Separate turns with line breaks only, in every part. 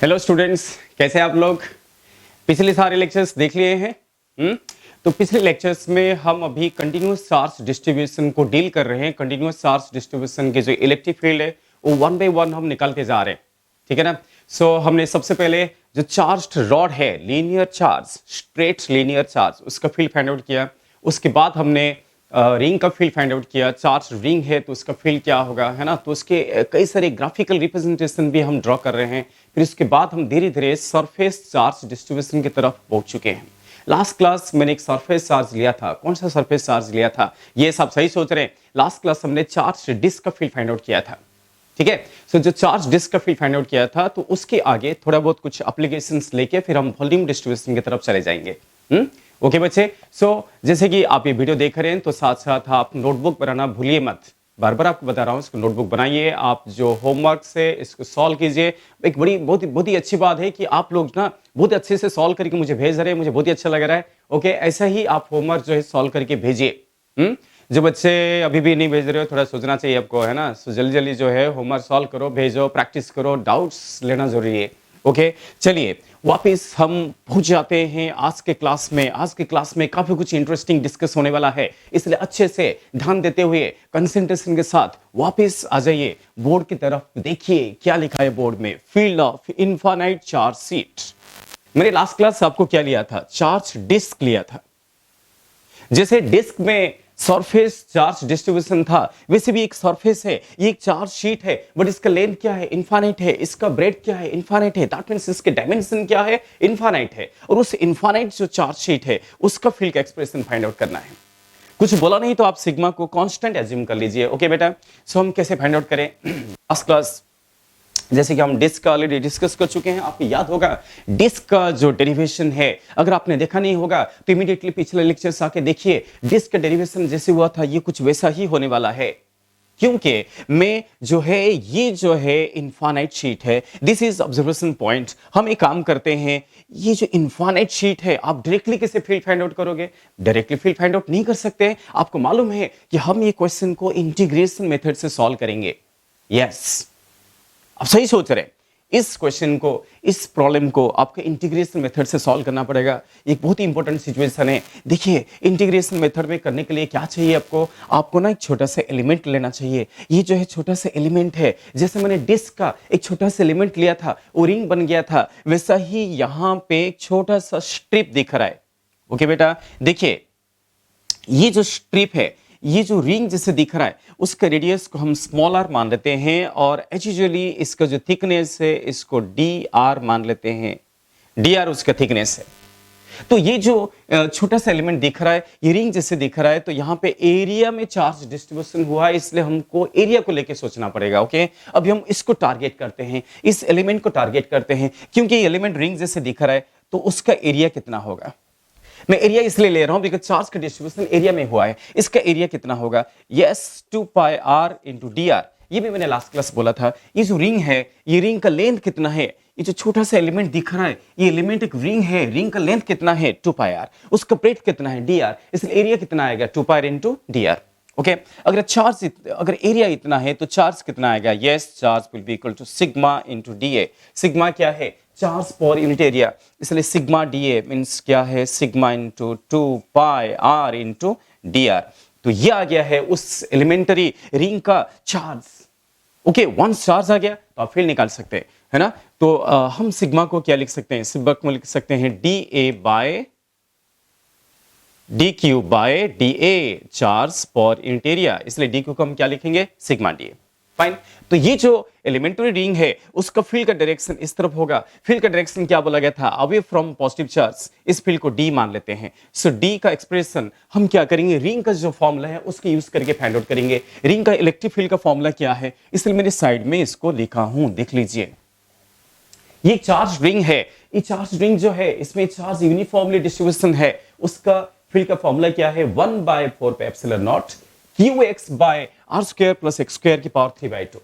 Hello students, कैसे आप लोग। पिछले सारे लेक्चर्स देख लिए हैं। तो पिछले लेक्चर्स में हम अभी कंटिन्यूअस चार्ज डिस्ट्रीब्यूशन को डील कर रहे हैं। कंटिन्यूअस चार्ज डिस्ट्रीब्यूशन के जो इलेक्ट्रिक फील्ड है वो वन बाय वन हम निकालते जा रहे हैं, ठीक है ना। सो हमने सबसे पहले जो चार्ज्ड रॉड है, linear charge, straight linear charge, उसका फील्ड फाइंड आउट किया। उसके बाद हमने रिंग का फील्ड फाइंड आउट किया। चार्ज रिंग है तो उसका फील्ड क्या होगा, है ना। तो उसके कई सारे ग्राफिकल रिप्रेजेंटेशन भी हम ड्रॉ कर रहे हैं। फिर उसके बाद हम धीरे धीरे सरफेस चार्ज डिस्ट्रीब्यूशन की तरफ पहुंच चुके हैं। लास्ट क्लास मैंने एक सरफेस चार्ज लिया था। कौन सा सरफेस चार्ज लिया था, ये सब सही सोच रहे हैं। लास्ट क्लास हमने चार्ज डिस्क का फील्ड फाइंड आउट किया था, ठीक है। सो जो चार्ज डिस्क का फील्ड फाइंड आउट किया था, तो उसके आगे थोड़ा बहुत कुछ एप्लीकेशंस लेके फिर हम वॉल्यूम डिस्ट्रीब्यूशन की तरफ चले जाएंगे। ओके बच्चे। सो जैसे कि आप ये वीडियो देख रहे हैं तो साथ साथ आप नोटबुक बनाना भूलिए मत। बार बार आपको बता रहा हूँ, इसको नोटबुक बनाइए। आप जो होमवर्क से इसको सॉल्व कीजिए। एक बड़ी बहुत ही अच्छी बात है कि आप लोग ना बहुत अच्छे से सॉल्व करके मुझे भेज रहे हैं, मुझे बहुत ही अच्छा लग रहा है। ओके, ऐसा ही आप होमवर्क जो है सॉल्व करके भेजिए। जो बच्चे अभी भी नहीं भेज रहे हो, थोड़ा सोचना चाहिए आपको, है ना। सो जल्दी जल्दी जो है होमवर्क सॉल्व करो, भेजो, प्रैक्टिस करो, डाउट्स लेना जरूरी है। ओके, चलिए वापस हम पहुंच जाते हैं आज के क्लास में। आज के क्लास में काफी कुछ इंटरेस्टिंग डिस्कस होने वाला है, इसलिए अच्छे से ध्यान देते हुए कंसंट्रेशन के साथ वापस आ जाइए। बोर्ड की तरफ देखिए क्या लिखा है बोर्ड में, field of infinite charge sheet. मैंने लास्ट क्लास आपको क्या लिया था, चार्ज डिस्क लिया था। जैसे डिस्क में सरफेस चार्ज डिस्ट्रीब्यूशन था, वैसे भी एक सरफेस है, ये एक चार्ज शीट है, बट इसका लेंथ क्या है, इनफाइनाइट है। इसका ब्रेड क्या है, इनफाइनाइट है। दैट मींस इसके डायमेंशन क्या है, इनफाइनाइट है। और उस इनफाइनाइट जो चार्ज शीट है उसका फील्ड का एक्सप्रेशन फाइंड आउट करना है। कुछ बोला नहीं तो आप सिग्मा को कांस्टेंट एज्यूम कर लीजिए। ओके बेटा। सो हम कैसे फाइंड आउट करें। लास्ट क्लास जैसे कि हम डिस्क का ऑलरेडी डिस्कस कर चुके हैं, आपको याद होगा डिस्क का जो डेरिवेशन है, अगर आपने देखा नहीं होगा तो इमीडिएटली पिछले लेक्चर्स आके देखिए। डिस्क का डेरिवेशन जैसे हुआ था ये कुछ वैसा ही होने वाला है, क्योंकि मैं जो है ये जो है इनफाइनाइट शीट है, दिस इज ऑब्जर्वेशन पॉइंट। हम एक काम करते हैं, ये जो इनफाइनाइट शीट है आप डायरेक्टली कैसे फील्ड फाइंड आउट करोगे, डायरेक्टली फील्ड फाइंड आउट नहीं कर सकते। आपको मालूम है कि हम ये क्वेश्चन को इंटीग्रेशन मेथड से सॉल्व करेंगे। यस, आप सही सोच रहे हैं। इस क्वेश्चन को, इस प्रॉब्लम को आपको इंटीग्रेशन मेथड से सॉल्व करना पड़ेगा। एक बहुत ही इंपॉर्टेंट सिचुएशन है। देखिए इंटीग्रेशन मेथड में करने के लिए क्या चाहिए आपको ना एक छोटा सा एलिमेंट लेना चाहिए। ये जो है छोटा सा एलिमेंट है, जैसे मैंने डिस्क का एक छोटा सा एलिमेंट लिया था, वो रिंग बन गया था, वैसा ही यहां पे एक छोटा सा स्ट्रिप दिख रहा है। ओके बेटा, देखिए ये जो स्ट्रिप है, ये जो रिंग जैसे दिख रहा है, उसका रेडियस को हम स्मॉल आर मान लेते हैं, और एज यूजुअली इसका जो थिकनेस है इसको डी आर मान लेते हैं। डी आर उसका थिकनेस है। तो ये जो छोटा सा एलिमेंट दिख रहा है, ये रिंग जैसे दिख रहा है, तो यहाँ पे एरिया में चार्ज डिस्ट्रीब्यूशन हुआ है, इसलिए हमको एरिया को लेके सोचना पड़ेगा। ओके, अभी हम इसको टारगेट करते हैं, इस एलिमेंट को टारगेट करते हैं, क्योंकि ये एलिमेंट रिंग जैसे दिख रहा है, तो उसका एरिया कितना होगा। मैं एरिया इसलिए ले रहा हूं बिकॉज चार्ज का डिस्ट्रीब्यूशन एरिया में हुआ है। इसका एरिया कितना होगा, yes 2 pi r into d r. ये भी मैंने लास्ट क्लास बोला था। ये जो रिंग है, ये रिंग का लेंथ कितना है, ये जो छोटा सा एलिमेंट दिख रहा है, ये एलिमेंट एक रिंग है, रिंग का लेंथ कितना है 2 पाई आर, उसका ब्रेथ कितना है डी आर, इसलिए एरिया कितना आएगा 2 pi into d r. Okay, अगर एरिया इतना है तो चार्ज कितना आएगा, yes charge will be equal to sigma into D a. Sigma क्या है, चार्ज पर यूनिट एरिया, इसलिए सिग्मा डी ए मीन्स क्या है, sigma into 2 pi r into d r. तो ये आ गया है उस एलिमेंटरी रिंग का चार्ज। ओके, वंस चार्ज आ गया तो आप फील्ड निकाल सकते हैं, है ना। तो हम सिग्मा को क्या लिख सकते हैं, सिग्मा को लिख सकते हैं d a by d q by d a, charge per unit area, इसलिए डी क्यू को हम क्या लिखेंगे, सिग्मा डी ए। फाइन। तो ये जो एलिमेंटरी रिंग है उसका फील्ड का डायरेक्शन इस तरफ होगा। फील्ड का डायरेक्शन क्या बोला गया था, अवे फ्रॉम पॉजिटिव चार्ज। इस फील्ड को डी मान लेते हैं। सो डी का एक्सप्रेशन हम क्या करेंगे, रिंग का जो फॉर्मूला है उसके यूज करके फाइंड आउट करेंगे। रिंग का इलेक्ट्रिक फील्ड का फॉर्मूला क्या है, इसलिए मेरे साइड में इसको लिखा हूं, देख लीजिए। ये चार्ज रिंग है, ये चार्ज रिंग जो है इसमें चार्ज यूनिफॉर्मली डिस्ट्रीब्यूशन है, उसका फील्ड का फॉर्मूला क्या है, 1/4 pi epsilon naught qx by are square plus x square की पावर 3/2।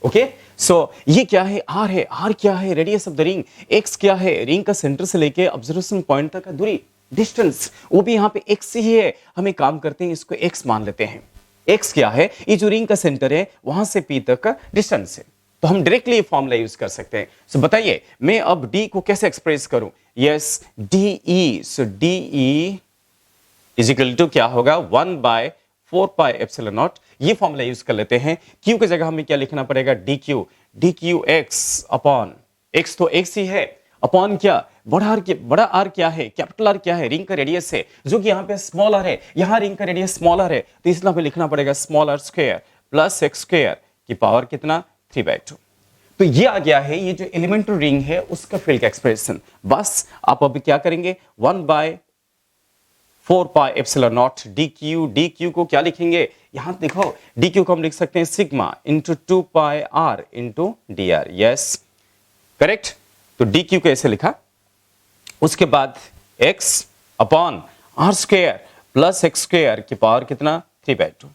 ओके, सो ये क्या है, आर है, आर क्या है, radius of the ring, x क्या है, रिंग का सेंटर से लेके ऑब्जर्वेशन पॉइंट तक का दूरी, डिस्टेंस, वो भी यहाँ पे एक्स ही है। हम एक काम करते हैं, इसको एक्स मान लेते हैं। एक्स क्या है, ये जो रिंग का सेंटर है वहां से पी तक का डिस्टेंस है। तो हम डायरेक्टली ये फॉर्मूला यूज कर सकते हैं। सो बताइए मैं अब डी को कैसे एक्सप्रेस करूं? Yes, d e, so d e is equal to क्या होगा? 1/4πε0। ये फॉर्मूला यूज कर लेते हैं। क्यू की जगह हमें क्या लिखना पड़ेगा? D Q x upon x, तो एक्स ही है, अपॉन क्या? बड़ा आर क्या है? कैपिटल आर क्या है? रिंग का रेडियस है, जो कि यहाँ पे स्मॉल आर है, यहाँ रिंग का रेडियस स्मॉल आर है, तो इसलिए हमें लिखना पड़ेगा small r square plus x square की पावर कितना? 3/2। तो ये आ गया है, ये जो एलिमेंट्री रिंग है उसका फील्ड का एक्सप्रेशन। बस आप अभी क्या करेंगे? 1/4πε0 डी क्यू को क्या लिखेंगे? यहां देखो, डी क्यू को हम लिख सकते हैं sigma into 2πr into d r. Yes, correct. तो डी क्यू को ऐसे लिखा, उसके बाद x upon r square plus x square की पावर कितना? 3/2।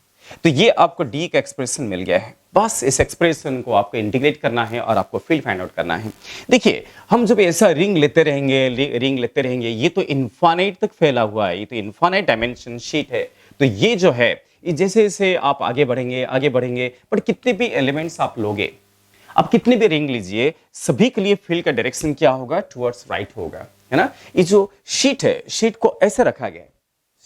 तो ये आपको डी का एक्सप्रेशन मिल गया है। बस इस एक्सप्रेशन को आपको इंटीग्रेट करना है और आपको फील्ड फाइंड आउट करना है। देखिए, हम जब ऐसा रिंग लेते रहेंगे, ये तो इनफाइनाइट तक फैला हुआ है, ये तो इनफाइनाइट डायमेंशन शीट है। तो ये जो है, ये जैसे जैसे आप आगे बढ़ेंगे, पर कितने भी एलिमेंट्स आप लोगे, आप कितने भी रिंग लीजिए, सभी के लिए फील्ड का डायरेक्शन क्या होगा? टुवर्ड्स राइट होगा, है ना। ये जो शीट है, शीट को ऐसे रखा गया है,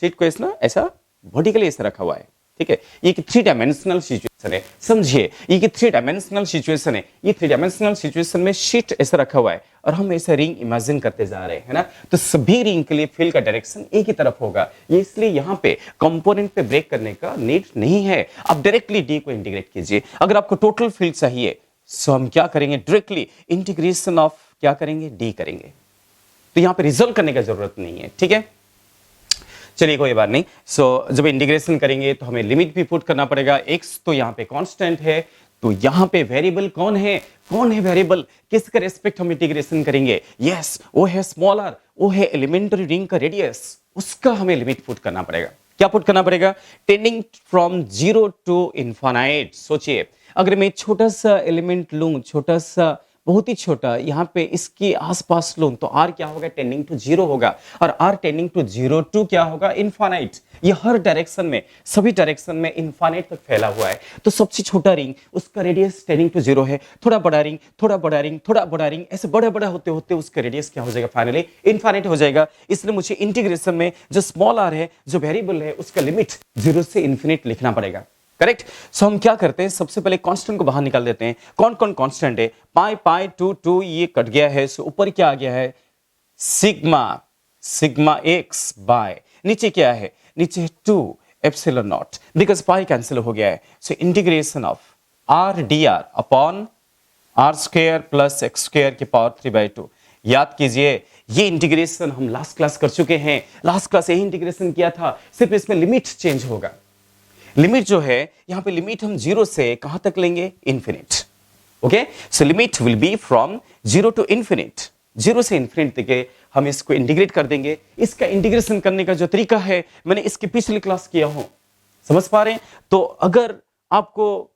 शीट को ऐसा वर्टिकली ऐसे रखा हुआ है, ठीक है। ये कि 3 डायमेंशनल सिचुएशन है, समझिए, ये कि 3 डायमेंशनल सिचुएशन है। ये 3 डायमेंशनल सिचुएशन में शीट ऐसा रखा हुआ है और हम ऐसा रिंग इमेजिन करते जा रहे हैं, है ना। तो सभी रिंग के लिए फील्ड का डायरेक्शन एक ही तरफ होगा। ये इसलिए यहाँ पे कंपोनेंट पे ब्रेक करने का नीड नहीं है। आप डायरेक्टली डी को इंटीग्रेट कीजिए। अगर आपको टोटल फील्ड चाहिए, सो हम क्या करेंगे? डायरेक्टली इंटीग्रेशन ऑफ क्या करेंगे? डी करेंगे। तो यहां पे रिजल्व करने की जरूरत नहीं है, ठीक है। चलिए, कोई बात नहीं। सो जब इंटीग्रेशन करेंगे तो हमें लिमिट भी पुट करना पड़ेगा। एक्स तो यहां पे कांस्टेंट है, तो यहां पे वेरिएबल कौन है? वेरिएबल? किसका रेस्पेक्ट हम इंटीग्रेशन करेंगे? यस, वो है स्मॉल आर, वो है एलिमेंट्री रिंग का रेडियस, उसका हमें लिमिट पुट करना पड़ेगा। क्या पुट करना पड़ेगा? Tending from 0 to infinite. सोचिए, अगर मैं छोटा सा एलिमेंट लूं, छोटा सा, बहुत ही छोटा, यहां पे इसके आसपास लूं, तो r क्या होगा? टेंडिंग टू 0 होगा, और r टेंडिंग टू 0 टू क्या होगा? इनफाइनाइट। ये हर डायरेक्शन में, सभी डायरेक्शन में इनफाइनाइट तक फैला हुआ है। तो सबसे छोटा रिंग, उसका रेडियस टेंडिंग टू 0 है। थोड़ा बड़ा रिंग, थोड़ा बड़ा रिंग, थोड़ा बड़ा रिंग, ऐसे बड़ा होते होते उसका रेडियस क्या हो जाएगा? फाइनली इनफाइनाइट हो जाएगा। इसलिए मुझे इंटीग्रेशन में जो स्मॉल r है, जो वेरिएबल है, उसका लिमिट 0 से इन्फिनिट लिखना पड़ेगा। करेक्ट। सो हम क्या करते हैं? सबसे पहले कांस्टेंट को बाहर निकाल देते हैं। कौन कांस्टेंट है? पाई 2 ये कट गया है, सो ऊपर क्या आ गया है? सिग्मा एक्स बाय, नीचे क्या है? नीचे 2 epsilon naught, because pi cancel हो गया है। So integration of R D r upon r square plus x square की पावर 3/2। याद कीजिए, ये इंटीग्रेशन हम लास्ट क्लास कर चुके हैं। लास्ट क्लास यही इंटीग्रेशन किया था, सिर्फ इसमें लिमिट चेंज होगा। लिमिट जो है, यहां पे लिमिट हम 0 से कहां तक लेंगे? Infinite. Okay, so limit will be from 0 to infinite. 0 से इन्फिनिट तक हम इसको इंटीग्रेट कर देंगे। इसका इंटीग्रेशन करने का जो तरीका है, मैंने इसकी पिछली क्लास किया हूं, समझ पा रहे हैं? तो अगर आपको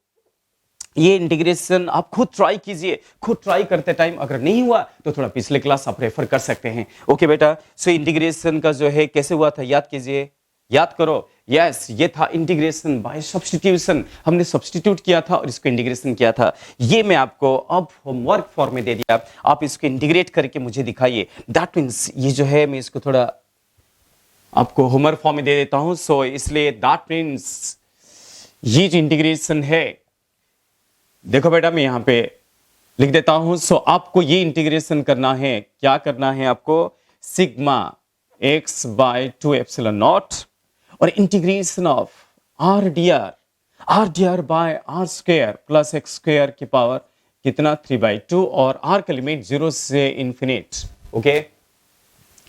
ये इंटीग्रेशन, आप खुद ट्राई कीजिए। खुद ट्राई करते टाइम अगर नहीं हुआ तो थोड़ा पिछले क्लास आप रेफर कर सकते हैं। ओके बेटा, सो इंटीग्रेशन का जो है कैसे हुआ था, याद कीजिए, याद करो। यस, ये था इंटीग्रेशन बाय सब्स्टिट्यूशन। हमने सब्स्टिट्यूट किया था और इसको इंटीग्रेशन किया था। ये मैं आपको अब होमवर्क फॉर्म में दे दिया, आप इसको इंटीग्रेट करके मुझे दिखाइए। दैट मीन्स ये जो है, मैं इसको थोड़ा आपको होमवर्क फॉर्म में दे देता हूं। सो इसलिए दैट मीन्स ये जो इंटीग्रेशन है, देखो बेटा मैं यहां पे लिख देता हूं। सो आपको ये इंटीग्रेशन करना है, क्या करना है आपको? Sigma X by 2 epsilon not और integration of R D R by are square plus x square की पावर कितना? 3/2, और आर का लिमिट 0 से इन्फिनिट। ओके,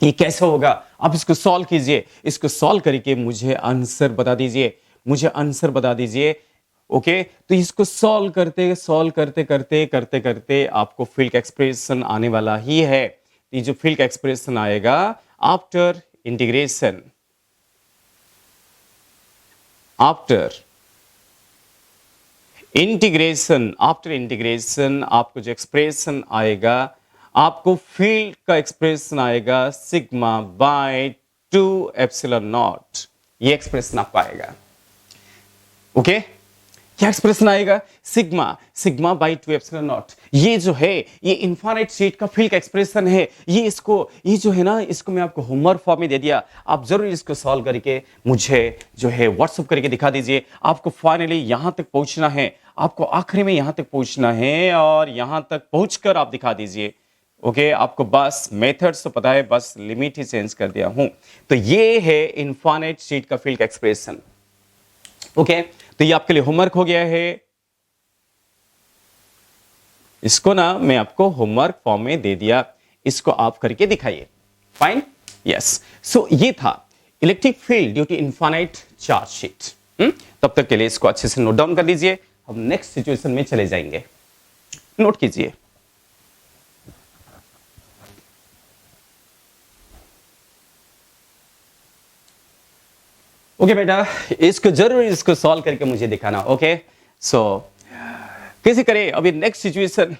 ये कैसे होगा? आप इसको सॉल्व कीजिए। इसको सॉल्व करके मुझे आंसर बता दीजिए। ओके, तो इसको सॉल्व करते आपको फील्ड का एक्सप्रेशन आने वाला ही है। ये जो फील्ड का एक्सप्रेशन आएगा आफ्टर इंटीग्रेशन, आफ्टर इंटीग्रेशन आपको जो एक्सप्रेशन आएगा, आपको फील्ड का एक्सप्रेशन आएगा सिग्मा बाय 2 एप्सिलॉन नॉट। ये एक्सप्रेशन आपको आएगा। ओके, क्या एक्सप्रेशन आएगा? Sigma sigma by 2 epsilon not. ये जो है ये इनफाइनाइट स्टेट का फील्ड का एक्सप्रेशन है। ये जो है ना, इसको मैं आपको होमवर्क फॉर्म में दे दिया, आप जरूर इसको सॉल्व करके मुझे जो है व्हाट्सएप करके दिखा दीजिए। आपको फाइनली यहां तक पहुंचना है, आपको आखिरी में यहां तक पहुंचना है और यहां तक पहुंचकर आप दिखा दीजिए। ओके आपको बस मेथड्स तो पता है, बस लिमिट ही चेंज कर दिया हूं। तो ये है इनफाइनाइट स्टेट का फील्ड का एक्सप्रेशन। ओके तो ये आपके लिए होमवर्क हो गया है। इसको ना मैं आपको होमवर्क फॉर्म में दे दिया, इसको आप करके दिखाइए। Fine, yes. सो ये था electric field due to infinite charge sheet. तब तक के लिए इसको अच्छे से नोट डाउन कर लीजिए। हम नेक्स्ट सिचुएशन में चले जाएंगे, नोट कीजिए। ओके बेटा, इसको जरूर इसको सॉल्व करके मुझे दिखाना। ओके सो कैसे करें अभी नेक्स्ट सिचुएशन।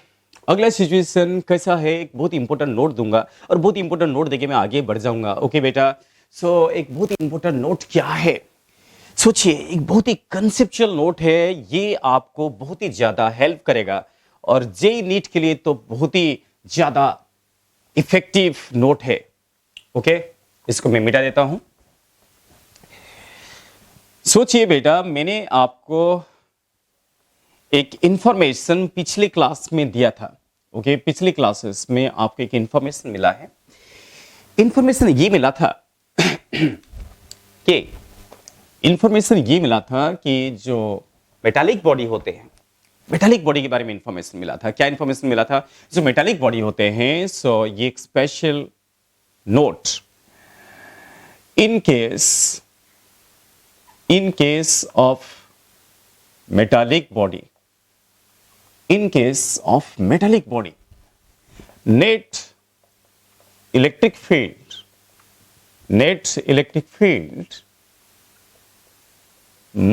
अगला सिचुएशन कैसा है, एक बहुत इंपॉर्टेंट नोट दूंगा और बहुत इंपॉर्टेंट नोट देके मैं आगे बढ़ जाऊंगा। ओके बेटा, सो एक बहुत इंपॉर्टेंट नोट क्या है, सोचिए, एक बहुत ही कंसेप्चुअल नोट है। ये आपको बहुत ही ज्यादा हेल्प करेगा और जेई नीट के लिए तो बहुत ही ज्यादा इफेक्टिव नोट है। ओके इसको मैं मिटा देता हूं। सोचिए बेटा, मैंने आपको एक इंफॉर्मेशन पिछले क्लास में दिया था। ओके पिछले क्लासेस में आपको एक इंफॉर्मेशन मिला है। इंफॉर्मेशन ये मिला था कि जो मेटालिक बॉडी होते हैं, मेटालिक बॉडी के बारे में इंफॉर्मेशन मिला था। क्या इंफॉर्मेशन मिला था? जो मेटालिक बॉडी होते हैं, सो ये एक special note in case of metallic body, net electric field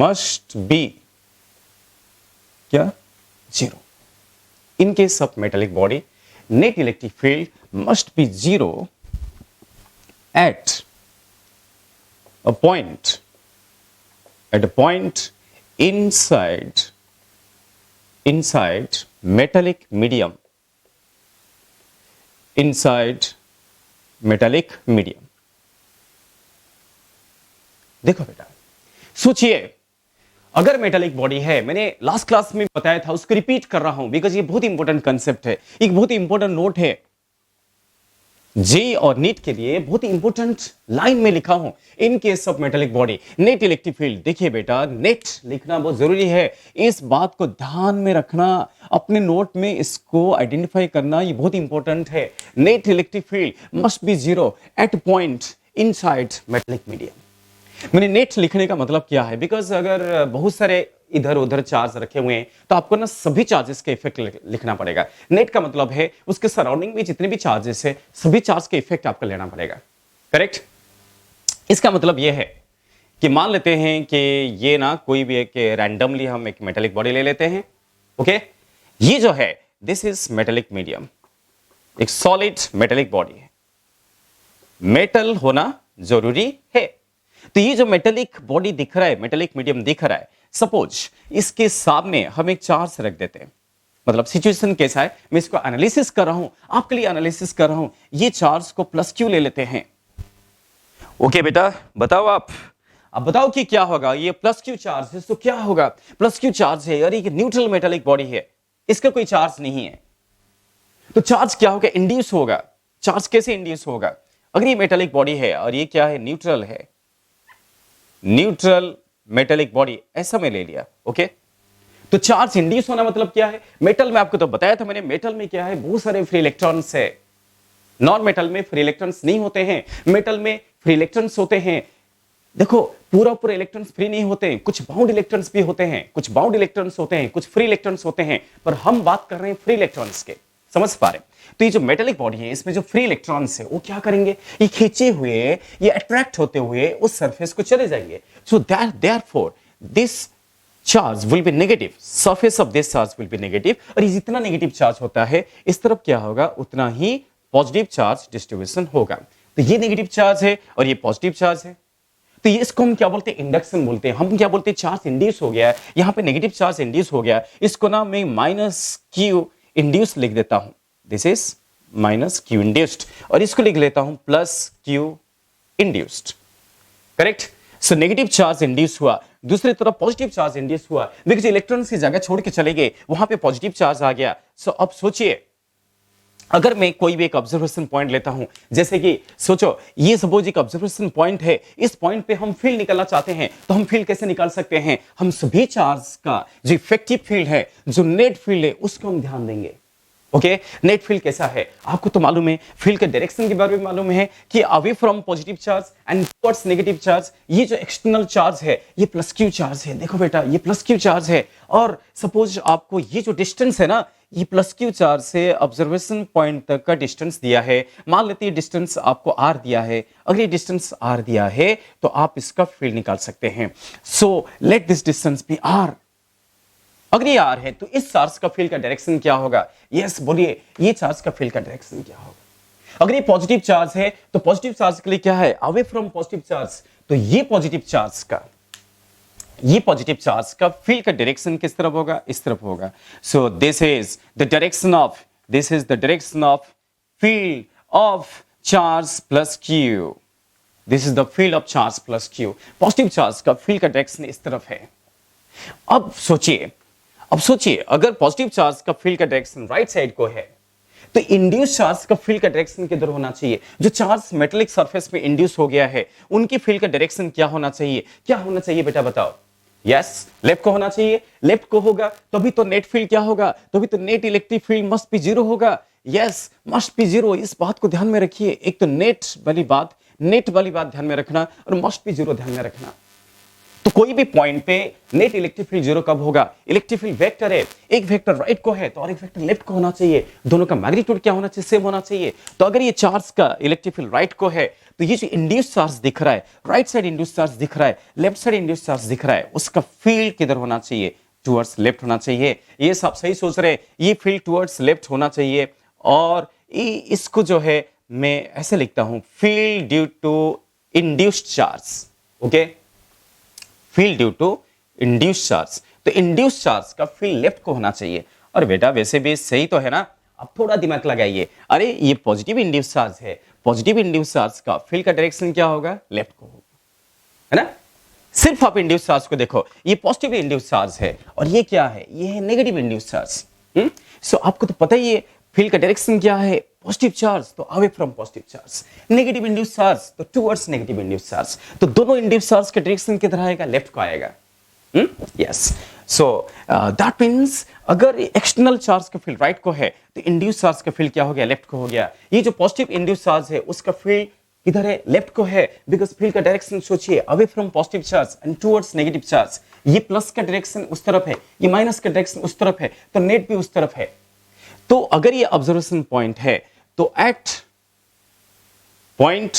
must be क्या? Zero. In case of metallic body, net electric field must be zero at a point inside metallic medium, देखो बेटा, सोचिए, अगर metallic body है, मैंने last class में बताया था, उसको रिपीट कर रहा हूं बिकॉज ये बहुत इंपॉर्टेंट कंसेप्ट है, एक बहुत इंपॉर्टेंट नोट है। जे और नीट के लिए बहुत इंपॉर्टेंट लाइन में लिखा हूं, in case of metallic body net electric field. देखिए बेटा, नेट लिखना बहुत जरूरी है, इस बात को ध्यान में रखना, अपने नोट में इसको आइडेंटिफाई करना, ये बहुत इंपॉर्टेंट है। Net electric field must be zero at point inside metallic medium. मैंने नेट लिखने का मतलब क्या है, बिकॉज अगर बहुत सारे इधर उधर चार्ज रखे हुए हैं तो आपको ना सभी चार्जेस के इफेक्ट लिखना पड़ेगा। नेट का मतलब है उसके सराउंडिंग में जितने भी चार्जेस है, सभी चार्ज के इफेक्ट आपको लेना पड़ेगा। करेक्ट? इसका मतलब यह है कि मान लेते हैं कि ये ना कोई भी एक रैंडमली हम एक मेटालिक बॉडी ले लेते हैं। ओके ये जो है दिस इज मेटालिक मीडियम, एक सॉलिड मेटालिक बॉडी है, मेटल होना जरूरी है। तो ये जो मेटालिक बॉडी दिख रहा है, मेटालिक मीडियम दिख रहा है, सपोज इसके सामने हम एक चार्ज रख देते हैं। मतलब सिचुएशन कैसा है, मैं इसको एनालिसिस कर रहा हूं, आपके लिए एनालिसिस कर रहा हूं। ये चार्ज को प्लस क्यू ले लेते हैं। ओके बेटा बताओ, आप अब बताओ कि क्या होगा। ये प्लस क्यू चार्ज है तो क्या होगा? प्लस क्यू चार्ज है और ये न्यूट्रल मेटालिक बॉडी है, इसका कोई चार्ज नहीं है, तो चार्ज क्या होगा? इंड्यूस होगा। चार्ज कैसे इंड्यूस होगा? अगर ये मेटालिक बॉडी है और ये क्या है? न्यूट्रल है, न्यूट्रल मेटालिक बॉडी, ऐसा मैं ले लिया। ओके तो चार्ज इंड्यूस होना मतलब क्या है? मेटल में आपको तो बताया था मैंने, मेटल में क्या है? बहुत सारे फ्री इलेक्ट्रॉन्स है। नॉन मेटल में फ्री इलेक्ट्रॉन्स नहीं होते हैं, मेटल में फ्री इलेक्ट्रॉन्स होते हैं। देखो पूरा इलेक्ट्रॉन्स फ्री नहीं होते हैं, कुछ बाउंड इलेक्ट्रॉन्स भी होते हैं, कुछ बाउंड इलेक्ट्रॉन्स होते हैं, कुछ फ्री इलेक्ट्रॉन्स होते हैं, पर हम बात कर रहे हैं फ्री इलेक्ट्रॉन्स के। समझ पा रहे हैं? तो ये जो मेटालिक बॉडी है, इसमें जो फ्री इलेक्ट्रॉन्स है वो क्या करेंगे? ये खींचे हुए, ये अट्रैक्ट होते हुए उस सरफेस को चले जाएंगे। So therefore this charge will B negative, surface of this charge will B negative. और ये जितना नेगेटिव चार्ज होता है, इस तरफ क्या होगा? उतना ही पॉजिटिव चार्ज डिस्ट्रीब्यूशन होगा। तो ये नेगेटिव चार्ज है और ये पॉजिटिव चार्ज है। तो ये इसको हम क्या बोलते हैं, इंडक्शन बोलते हैं। हम क्या बोलते हैं, चार्ज इंड्यूस हो गया है, यहाँ पे नेगेटिव चार्ज इंड्यूस हो गया, इसको ना मैं माइनस क्यू इंड्यूस लिख देता हूं, this is minus Q induced, और इसको लिख लेता हूं plus Q induced, correct. So negative charge induce हुआ, दूसरी तरफ पॉजिटिव चार्ज इंड्यूस हुआ, बिकॉज इलेक्ट्रॉन्स की जगह छोड़ के चले गए, वहां पे पॉजिटिव चार्ज आ गया। सो अब सोचिए, अगर मैं कोई भी एक ऑब्जर्वेशन पॉइंट लेता हूं, जैसे कि सोचो ये सपोज एक ऑब्जर्वेशन पॉइंट है, इस पॉइंट पे हम फील्ड निकालना चाहते हैं, तो हम फील्ड कैसे निकाल सकते हैं, हम सभी चार्ज का जो इफेक्टिव फील्ड है, जो नेट फील्ड है, उसको हम ध्यान देंगे। ओके, नेट फील्ड कैसा है आपको तो मालूम है, फील्ड के डायरेक्शन के बारे में मालूम है कि away from positive charge and towards negative charge, ये जो एक्सटर्नल चार्ज है ये प्लस क्यू चार्ज है। देखो बेटा ये प्लस क्यू चार्ज है, और सपोज आपको ये जो डिस्टेंस है ना, ये प्लस क्यू चार्ज से ऑब्जर्वेशन पॉइंट तक का डिस्टेंस दिया है, मान लेते हैं डिस्टेंस आपको आर दिया है, अगर ये डिस्टेंस आर दिया है तो आप इसका फील्ड निकाल सकते हैं। So let this distance be r, अगर ये आर है तो इस चार्ज का फील्ड का डायरेक्शन क्या होगा, यस बोलिए, ये चार्ज का फील्ड का डायरेक्शन क्या होगा। अगर ये पॉजिटिव चार्ज है तो पॉजिटिव चार्ज के लिए क्या है, अवे फ्रॉम पॉजिटिव चार्ज, तो ये पॉजिटिव चार्ज का फील्ड का डायरेक्शन किस तरफ होगा, इस तरफ होगा। सो this is the direction of field of charge plus Q, this is the field of charge plus Q. Positive charge का फील्ड का डायरेक्शन इस तरफ है। अब सोचिए अगर पॉजिटिव चार्ज का फील्ड का डायरेक्शन राइट साइड को है, तो इंड्यूस चार्ज का फील्ड का डायरेक्शन किधर होना चाहिए, जो चार्ज मेटेलिक सरफेस पे इंड्यूस हो गया है उनकी फील्ड का डायरेक्शन क्या होना चाहिए बेटा बताओ। यस, लेफ्ट को होना चाहिए, लेफ्ट को होगा तभी तो नेट फील्ड क्या होगा, तभी तो net electric field must be zero होगा। यस, मस्ट बी जीरो, इस बात को ध्यान में रखिए, एक तो नेट वाली बात ध्यान में रखना, और मस्ट बी जीरो ध्यान में रखना। तो कोई भी पॉइंट पे नेट इलेक्ट्रिक फील्ड जीरो कब होगा, इलेक्ट्रिक फील्ड वेक्टर है, एक वेक्टर राइट को है तो और एक वेक्टर लेफ्ट को होना चाहिए, दोनों का मैग्नीट्यूड क्या होना चाहिए, सेम होना चाहिए। तो अगर ये चार्ज का इलेक्ट्रिक फील्ड राइट को है, तो ये जो इंड्यूस चार्ज दिख रहा है, राइट साइड इंड्यूस चार्ज दिख रहा है, लेफ्ट साइड इंड्यूस चार्ज दिख रहा है, उसका फील्ड किधर होना चाहिए, टुवर्ड्स लेफ्ट होना चाहिए। ये सब सही सोच रहे हैं, ये फील्ड टुवर्ड्स लेफ्ट होना चाहिए। और इसको जो है मैं ऐसे लिखता हूं, field due to induced charge, okay, field due to induce charge, तो इंड्यूस चार्ज का फील्ड लेफ्ट को होना चाहिए। और बेटा वैसे भी सही तो है ना, अब थोड़ा दिमाग लगाइए, अरे ये पॉजिटिव इंड्यूस चार्ज है, पॉजिटिव इंड्यूस चार्ज का फील्ड का डायरेक्शन क्या होगा, लेफ्ट को होगा, है ना। सिर्फ आप इंड्यूस चार्ज को देखो, ये पॉजिटिव इंड्यूस चार्ज है और ये क्या है, ये है नेगेटिव इंड्यूस चार्ज। सो आपको तो पता ही है फील्ड का डायरेक्शन क्या है, पॉजिटिव चार्ज तो away from positive charge, negative induce charge तो टुवर्ड्स नेगेटिव इंड्यूस चार्ज, तो दोनों इंड्यूस चार्ज का डायरेक्शन किधर आएगा, लेफ्ट को आएगा। यस, सो दैट मींस अगर एक्सटर्नल चार्ज का फील्ड राइट को है तो इंड्यूस चार्ज का फील्ड क्या हो गया, लेफ्ट को हो गया। ये जो पॉजिटिव इंड्यूस चार्ज है उसका फील्ड किधर है, लेफ्ट को है, बिकॉज फील्ड का डायरेक्शन सोचिए away from positive charge and towards negative charge. ये प्लस का डायरेक्शन उस तरफ है, ये माइनस का डायरेक्शन उस तरफ है, तो नेट भी उस तरफ है। तो अगर ये ऑब्जर्वेशन पॉइंट है तो एट पॉइंट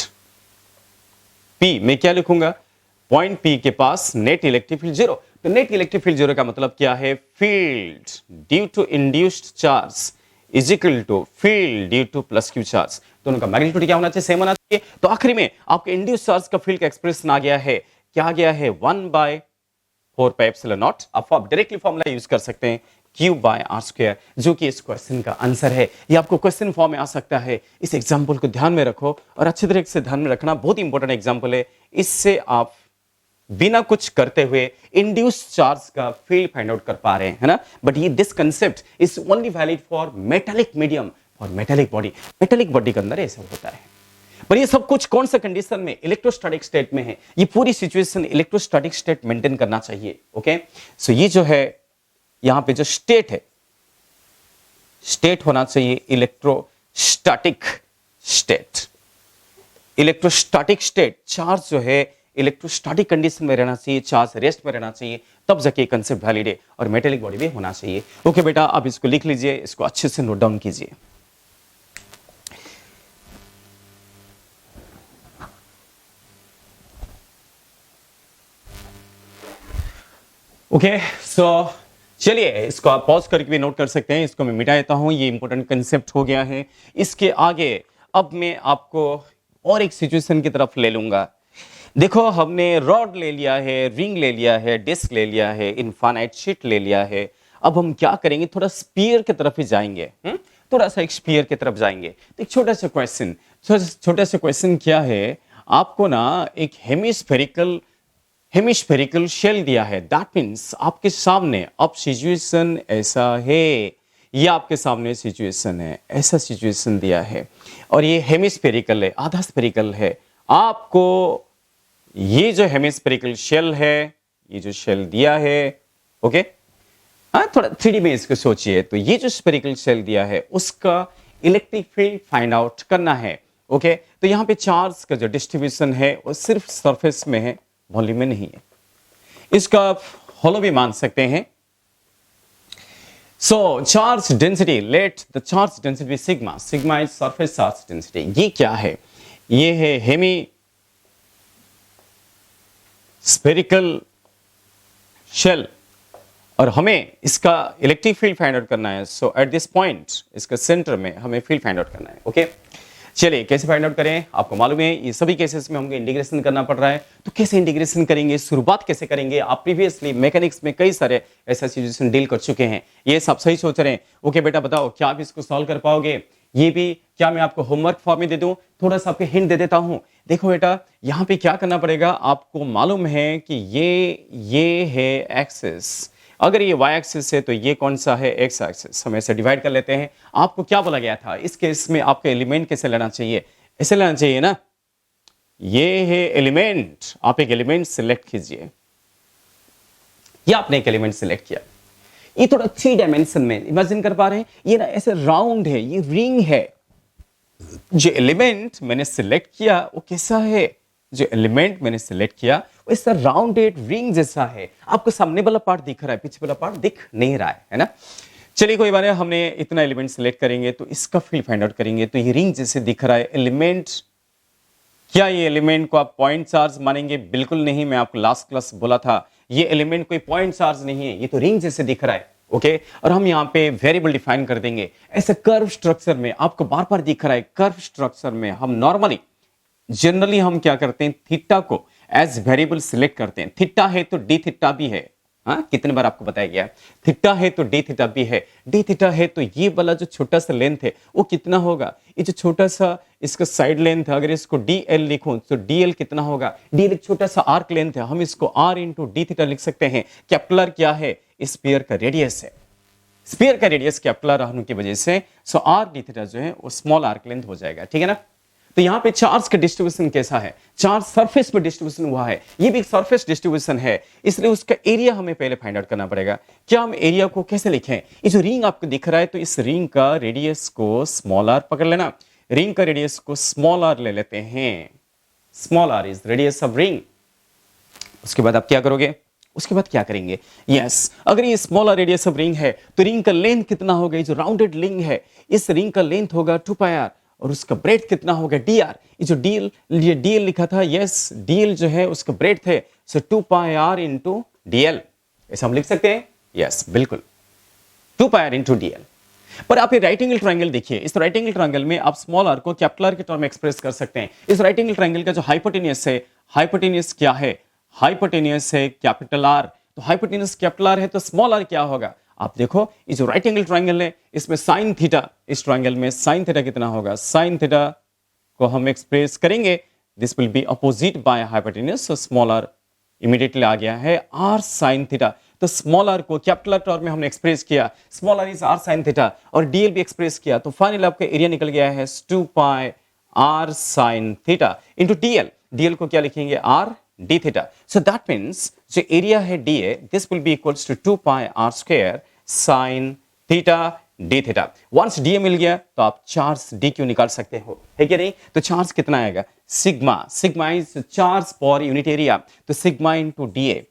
P मैं क्या लिखूंगा, पॉइंट P के पास नेट इलेक्ट्रिक फील्ड जीरो। तो नेट इलेक्ट्रिक फील्ड जीरो का मतलब क्या है, field due to induced charge is equal to field due to plus q charge, दोनों का मैग्नीट्यूड क्या होना चाहिए, सेम होना चाहिए। तो आखिरी में आपके इंड्यूस्ड चार्ज का फील्ड का एक्सप्रेशन आ गया है, क्या आ गया है, 1/4 पाई एप्सिलॉन नॉट। आप डायरेक्टली फॉर्मूला यूज कर सकते हैं, क्यू बाय आर स्क्वायर, जो कि इस क्वेश्चन का आंसर है। ये आपको क्वेश्चन फॉर्म में आ सकता है, इस एग्जांपल को ध्यान में रखो और अच्छी तरीके से ध्यान में रखना, बहुत इंपॉर्टेंट एग्जांपल है। इससे आप बिना कुछ करते हुए इंड्यूस चार्ज का फील्ड फाइंड आउट कर पा रहे हैं, है ना। बट ये this concept is only valid for metallic medium, for metallic body. Metallic body के अंदर ऐसा होता है, पर ये सब कुछ कौन सा कंडीशन में, इलेक्ट्रोस्टैटिक स्टेट में है। ये पूरी सिचुएशन इलेक्ट्रोस्टैटिक स्टेट मेंटेन करना चाहिए, ओके। सो ये जो है यहां पे जो स्टेट है, स्टेट होना चाहिए electrostatic state. Electrostatic state, charge जो है इलेक्ट्रोस्टैटिक कंडीशन में रहना चाहिए, चार्ज रेस्ट में रहना चाहिए, तब जाके कंसेप्ट वैलिड है, और मेटेलिक बॉडी भी होना चाहिए। ओके बेटा, आप इसको लिख लीजिए, इसको अच्छे से नोट डाउन कीजिए। ओके, सो चलिए इसको आप पॉज करके भी नोट कर सकते हैं, इसको मैं मिटा देता हूं, ये इंपॉर्टेंट कंसेप्ट हो गया है। इसके आगे अब मैं आपको और एक सिचुएशन की तरफ ले लूंगा। देखो हमने रॉड ले लिया है, रिंग ले लिया है, डिस्क ले लिया है, इनफाइनाइट शीट ले लिया है। अब हम क्या करेंगे, थोड़ा स्पीयर की तरफ ही जाएंगे। थोड़ा सा एक स्पीयर की तरफ जाएंगे। तो एक छोटा सा क्वेश्चन क्या है, आपको ना एक हेमिस्फेरिकल शेल दिया है। दैट मीन्स आपके सामने अब सिचुएशन ऐसा है, ये आपके सामने सिचुएशन है, ऐसा सिचुएशन दिया है और ये हेमिस्फेरिकल है, आधा स्फेरिकल है। आपको ये जो हेमिस्फेरिकल शेल है, ये जो शेल दिया है, ओके, हाँ थोड़ा 3D में इसको सोचिए। तो ये जो स्फेरिकल शेल दिया है उसका इलेक्ट्रिक फील्ड फाइंड आउट करना है। ओके, तो यहाँ पे चार्ज का जो डिस्ट्रीब्यूशन है वो सिर्फ सरफेस में है, वॉल्यूम में नहीं है। इसका आप हॉलो भी मान सकते हैं। So charge density, let the charge density be sigma. Sigma is surface charge density. ये क्या है? ये है हेमी स्फेरिकल शेल और हमें इसका इलेक्ट्रिक फील्ड फाइंड आउट करना है। सो एट दिस पॉइंट इसका सेंटर में हमें फील्ड फाइंड आउट करना है। ओके, चलिए कैसे फाइंड आउट करें, आपको मालूम है ये सभी केसेस में हमको इंटीग्रेशन करना पड़ रहा है। तो कैसे इंटीग्रेशन करेंगे, शुरुआत कैसे करेंगे? आप प्रीवियसली मैकेनिक्स में कई सारे ऐसा सिचुएशन डील कर चुके हैं, ये सब सही सोच रहे हैं। ओके बेटा बताओ, क्या आप इसको सॉल्व कर पाओगे? ये भी क्या मैं आपको होमवर्क फॉर्म में दे दूं? थोड़ा सा आपको हिंट दे देता हूं। देखो बेटा, यहां पे क्या करना पड़ेगा, आपको मालूम है कि ये है एक्सिस। अगर ये y एक्सिस है तो ये कौन सा है, x एक्सिस। हम ऐसे डिवाइड कर लेते हैं। आपको क्या बोला गया था इस केस में, आपको एलिमेंट कैसे लेना चाहिए? ऐसे लेना चाहिए ना, ये है एलिमेंट। आप एक एलिमेंट सिलेक्ट कीजिए। ये आपने एक एलिमेंट सिलेक्ट किया, ये थोड़ा 3 डायमेंशन में इमेजिन कर पा रहे हैं। ये ना ऐसे राउंड है, ये रिंग है। जो एलिमेंट मैंने सिलेक्ट किया वो कैसा है, जो एलिमेंट मैंने सिलेक्ट किया वो इस राउंडेड रिंग जैसा है। आपको सामने वाला पार्ट दिख रहा है, पीछे वाला पार्ट दिख नहीं रहा है ना? चलिए कोई बात नहीं, हमने इतना एलिमेंट सिलेक्ट करेंगे तो इसका फील्ड फाइंड आउट करेंगे। तो ये रिंग जैसे दिख रहा है एलिमेंट। क्या ये एलिमेंट को आप पॉइंट चार्ज मानेंगे? बिल्कुल नहीं। मैं आपको लास्ट क्लास बोला था ये एलिमेंट कोई पॉइंट चार्ज नहीं है, ये तो रिंग जैसे दिख रहा है। ओके, और हम यहाँ पे वेरिएबल डिफाइन कर देंगे। ऐसे कर्व स्ट्रक्चर में आपको बार बार दिख रहा है, कर्व स्ट्रक्चर में हम नॉर्मली जनरली हम क्या करते हैं, थीटा को एज वेरिएबल सिलेक्ट करते हैं। थीटा है तो डी थीटा भी है। हाँ, कितने बार आपको बताया गया, थीटा है तो डी थीटा भी है। डी थीटा है तो ये वाला जो छोटा सा लेंथ है वो कितना होगा, ये जो छोटा सा इसका साइड लेंथ है, अगर इसको डी एल लिखूं तो डी एल कितना होगा? डी एल एक छोटा सा आर्क लेंथ है, हम इसको आर इंटू डी थीटा लिख सकते हैं। कैपिटल क्या है? स्फीयर का रेडियस है। स्फीयर का रेडियस कैपिटल होने की वजह से सो आर डी थीटा जो है वो स्मॉल आर्क लेंथ हो जाएगा। ठीक है ना? तो यहां पे चार्ज का डिस्ट्रीब्यूशन कैसा है? चार्ज सरफेस पे डिस्ट्रीब्यूशन हुआ है, ये भी एक सरफेस डिस्ट्रीब्यूशन है, इसलिए उसका एरिया हमें पहले फाइंड आउट करना पड़ेगा। क्या हम एरिया को कैसे लिखें? ये जो रिंग आपको दिख रहा है तो इस रिंग का रेडियस को स्मॉल आर पकड़ लेना। रिंग का रेडियस को स्मॉल आर ले लेते हैं। Small are is radius of ring. उसके बाद आप क्या करोगे, उसके बाद क्या करेंगे? यस, अगर ये small r radius of ring है तो रिंग का लेंथ कितना होगा? ये जो राउंडेड रिंग है इस रिंग का लेंथ होगा 2 पाई आर और उसका ब्रेथ कितना होगा? D r. ये जो ये डी एल लिखा था, यस डी एल जो है उसका ब्रेथ है, सो 2 pi r into D L. ऐसा हम लिख सकते हैं? यस बिल्कुल, 2 pi r into D L. पर आप ये राइट एंगल ट्रायंगल देखिए, इस राइट एंगल ट्रायंगल में आप स्मॉल आर को कैपिटल आर के टर्म में एक्सप्रेस कर सकते हैं। इस राइट एंगल ट्रायंगल का जो हाइपोटेनियस है, हाइपोटेनियस क्या है? हाइपोटेनियस है कैपिटल आर। तो हाइपोटेनियस कैपिटल आर है तो स्मॉल आर क्या होगा? आप देखो, ये जो राइट एंगल ट्रायंगल है इसमें साइन थीटा, इस ट्रायंगल में साइन थीटा कितना होगा? साइन थीटा को हम एक्सप्रेस करेंगे, this will be opposite by hypotenuse, so small R immediately आ गया है आर साइन थीटा। तो स्मॉल आर को कैपिटल आर टर्म में हमने एक्सप्रेस किया, small are is R sine theta, और डीएल भी एक्सप्रेस किया, तो फाइनली आपका एरिया निकल गया है 2 pi R sine theta into DL. DL को क्या लिखेंगे? R D theta. So that means जो एरिया है DA, this will be equals to 2 pi R square sine theta D theta. Once D मिल गया तो आप चार्ज डी क्यू निकाल सकते हो, है कि नहीं? तो चार्ज कितना आएगा? Sigma. Sigma is charge per unit area, तो sigma into D A.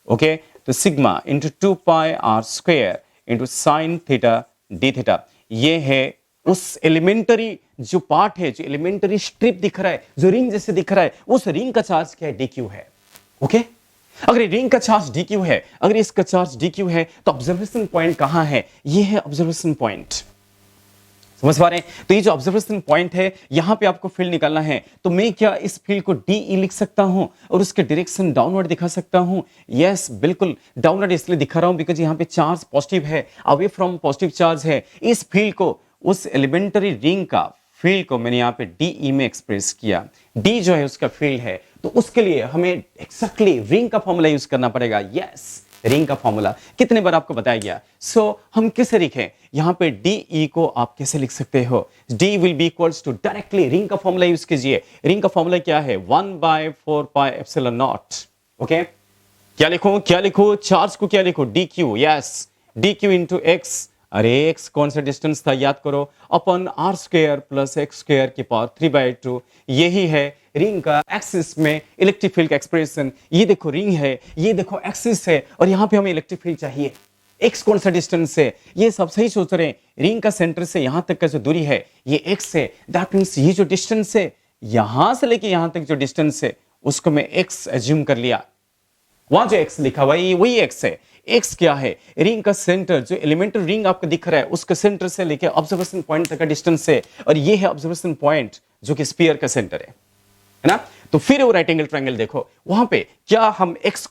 Okay, तो sigma into 2 pi R square into sine theta D theta. ये है उस एलिमेंटरी जो पार्ट है, जो एलिमेंटरी स्ट्रिप दिख रहा है, जो रिंग जैसे दिख रहा है, उस रिंग का चार्ज क्या है? डी क्यू है। ओके, अगर रिंग का चार्ज डी क्यू है, अगर इसका चार्ज डी क्यू है तो ऑब्जर्वेशन पॉइंट कहां है? ये है ऑब्जर्वेशन पॉइंट। समझ पा रहे हैं? तो ये जो ऑब्जर्वेशन पॉइंट है, यहां पे आपको फील्ड निकालना है, तो मैं क्या इस फील्ड को DE लिख सकता हूं और उसके डायरेक्शन डाउनवर्ड दिखा सकता हूं? यस, बिल्कुल डाउनवर्ड इसलिए दिखा रहा हूं बिकॉज यहां पे चार्ज पॉजिटिव है, अवे फ्रॉम पॉजिटिव चार्ज है। इस फील्ड को, उस एलिमेंटरी रिंग का फील्ड को मैंने यहाँ पे DE में एक्सप्रेस किया। D जो है उसका फील्ड है, तो उसके लिए हमें एक्जैक्टली रिंग का फॉर्मूला यूज करना पड़ेगा। यस, रिंग का फॉर्मूला कितने बार आपको बताया गया। सो हम कैसे लिखें यहां पे DE को आप कैसे लिख सकते हो? D will be equals to, directly ring का फॉर्मूला यूज कीजिए। रिंग का फॉर्मूला क्या है? 1/4πε0। ओके, क्या लिखो चार्ज को क्या लिखो? DQ। Yes, DQ into x. अरे एक्स कौन सा डिस्टेंस था याद करो, अपन R square plus x square की पावर 3/2। यही है रिंग का एक्सिस में इलेक्ट्रिक फील्ड का एक्सप्रेशन। ये देखो रिंग है, ये देखो एक्सिस है, और यहां पे हमें इलेक्ट्रिक फील्ड चाहिए। एक्स कौन सा डिस्टेंस है? ये सब सही सोच रहे हैं। रिंग का सेंटर से यहां तक का जो दूरी है ये एक्स है। दैट मींस ये जो डिस्टेंस है यहां से लेके यहां तक जो डिस्टेंस है उसको मैं एक्स एज्यूम कर लिया। वहां जो एक्स लिखा हुआ है वही एक्स है। एक्स क्या है? रिंग का सेंटर, जो एलिमेंटल रिंग आपको दिख रहा है उसके सेंटर से लेके ऑब्जर्वेशन पॉइंट तक का डिस्टेंस है, और ये है ऑब्जर्वेशन पॉइंट जो कि स्फीयर का सेंटर है ना। तो फिर वो राइट एंगल ट्रायंगल देखो, वहां पे क्या हम एक्स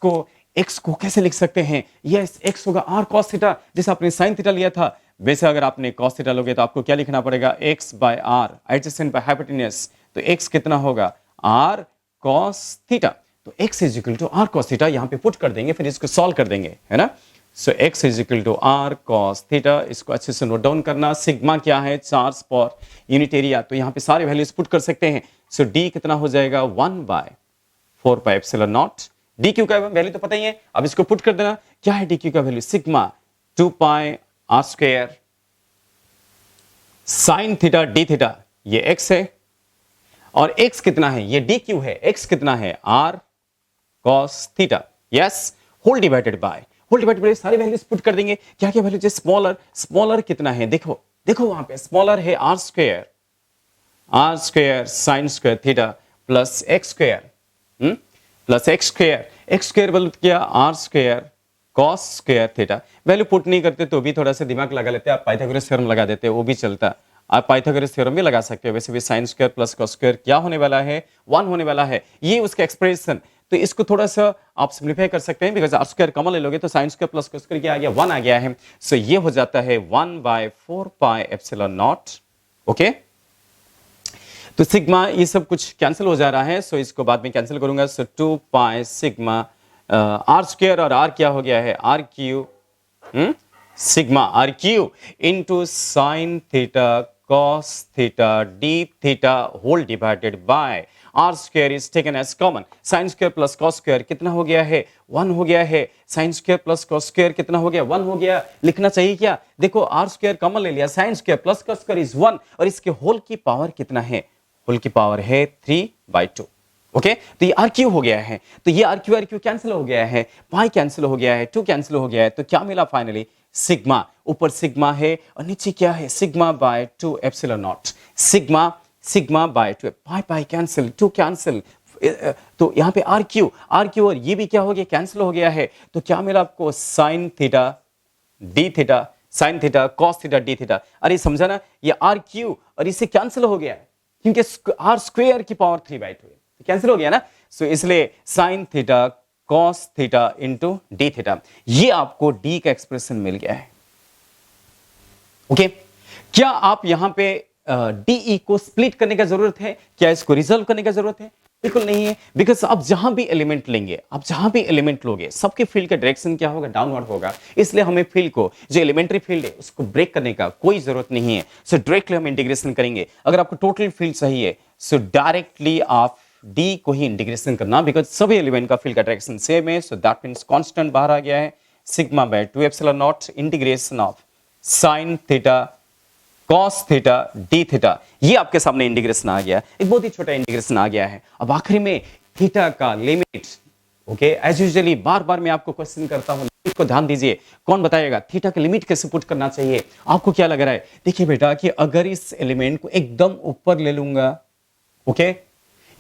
को कैसे लिख सकते हैं? यस, एक्स होगा r cos थीटा, जैसे आपने sin थीटा लिया था। वैसे अगर आपने cos थीटा लोगे तो आपको क्या लिखना पड़ेगा? x/r adjacent by hypotenuse. तो x कितना होगा? r cos theta. तो x is equal to r cos theta यहां पे पुट कर देंगे, फिर इसको सॉल्व कर देंगे, है ना। So x is equal to r cos theta. इसको अच्छे से नोट डाउन करना। सिग्मा क्या है? Charge per unit area. तो यहां पे सारे वैल्यूज पुट कर सकते हैं। सो d कितना हो जाएगा? 1/4πε0। DQ का वैल्यू तो पता ही है, अब इसको पुट कर देना। क्या है DQ का value? Sigma 2πr² sin theta d theta, ये x है, और x कितना है? ये DQ है। x कितना है? r cos theta. Yes, whole divided by सारी वैल्यूज पुट कर देंगे। क्या क्या वैल्यू? स्मॉलर कितना है? देखो वहां पे स्मॉलर है r square sin square theta plus x square plus x square बोल क्या? r square cos square theta. Value put नहीं करते तो भी थोड़ा सा दिमाग लगा लेते हैं, आप पाइथागोरस थ्योरम लगा देते हैं, वो भी चलता। आप पाइथागोरस थ्योरम भी लगा सकते हो। वैसे भी sin square plus cos square क्या होने वाला है? 1 होने वाला है। ये उसका एक्सप्रेशन। तो इसको थोड़ा सा आप सिंप्लीफाई कर सकते हैं, बिकॉज r स्क्वायर कॉमन ले लोगे तो sin square plus cos square क्या आ गया? 1 आ गया है। सो ये हो जाता है 1/4πε0। ओके, तो सिग्मा ये सब कुछ कैंसिल हो जा रहा है, सो इसको बाद में कैंसिल करूंगा। सो 2π सिग्मा r स्क्वायर और r क्या हो गया है? r q sigma r q into sine theta cos theta d theta whole divided by r square is taken as common. Sine square plus cos square कितना हो गया है? 1 हो गया है। Sine square plus cos square कितना हो गया? 1 हो गया। लिखना चाहिए क्या? देखो r स्क्वायर कॉमन ले लिया, sign square plus cos square is 1, और इसके होल की पावर कितना है? होल की पावर है 3/2। ओके, तो ये आर क्यू हो गया है। तो ये आर क्यू कैंसिल हो गया है, पाई कैंसिल हो गया है, 2 कैंसिल हो गया है। तो क्या मिला फाइनली? सिग्मा। ऊपर सिग्मा है और नीचे क्या है? Sigma bye 2 epsilon not. Sigma bye 2, pi cancel, 2 cancel. तो यहाँ पे आर क्यू और ये भी क्या हो गया? कैंसिल हो गया है। तो क्या मिला आपको? Sign theta D theta, sine theta cos theta D theta. अरे समझा ना, ये आर क्यू और इससे कैंसिल हो गया क्योंकि आर स्क्वायर की पावर 3/2 है, कैंसिल हो गया ना। सो इसलिए sine theta cos theta into D theta, ये आपको डी का एक्सप्रेशन मिल गया है। ओके, क्या आप यहां पे डीई को स्प्लिट करने का जरूरत है? क्या इसको रिजल्व करने का जरूरत है? बिल्कुल नहीं है, बिकॉज आप जहां भी एलिमेंट लेंगे, आप जहां भी एलिमेंट लोगे, सबके फील्ड का डायरेक्शन क्या होगा? डाउनवर्ड होगा। इसलिए हमें फील्ड को, जो एलिमेंट्री फील्ड है, उसको ब्रेक करने का कोई जरूरत नहीं है। सो डायरेक्टली हम इंटीग्रेशन करेंगे। अगर आपको टोटल फील्ड चाहिए सो डायरेक्टली आप डी को ही इंटीग्रेशन करना, बिकॉज सभी एलिमेंट का फील्ड का डायरेक्शन सेम है। सो दैट मीन्स कांस्टेंट बाहर आ गया है, sigma bye 2 epsilon not integration of sine theta cos theta D theta. ये आपके सामने इंटीग्रेशन आ गया, एक बहुत ही छोटा इंटीग्रेशन आ गया है। अब आखिरी में थीटा का लिमिट। ओके, एज यूजुअली बार बार मैं आपको क्वेश्चन करता हूं, लिमिट को ध्यान दीजिए। कौन बताएगा थीटा का लिमिट कैसे पुट करना चाहिए? आपको क्या लग रहा है? देखिए बेटा कि अगर इस एलिमेंट को एकदम ऊपर ले लूंगा, ओके,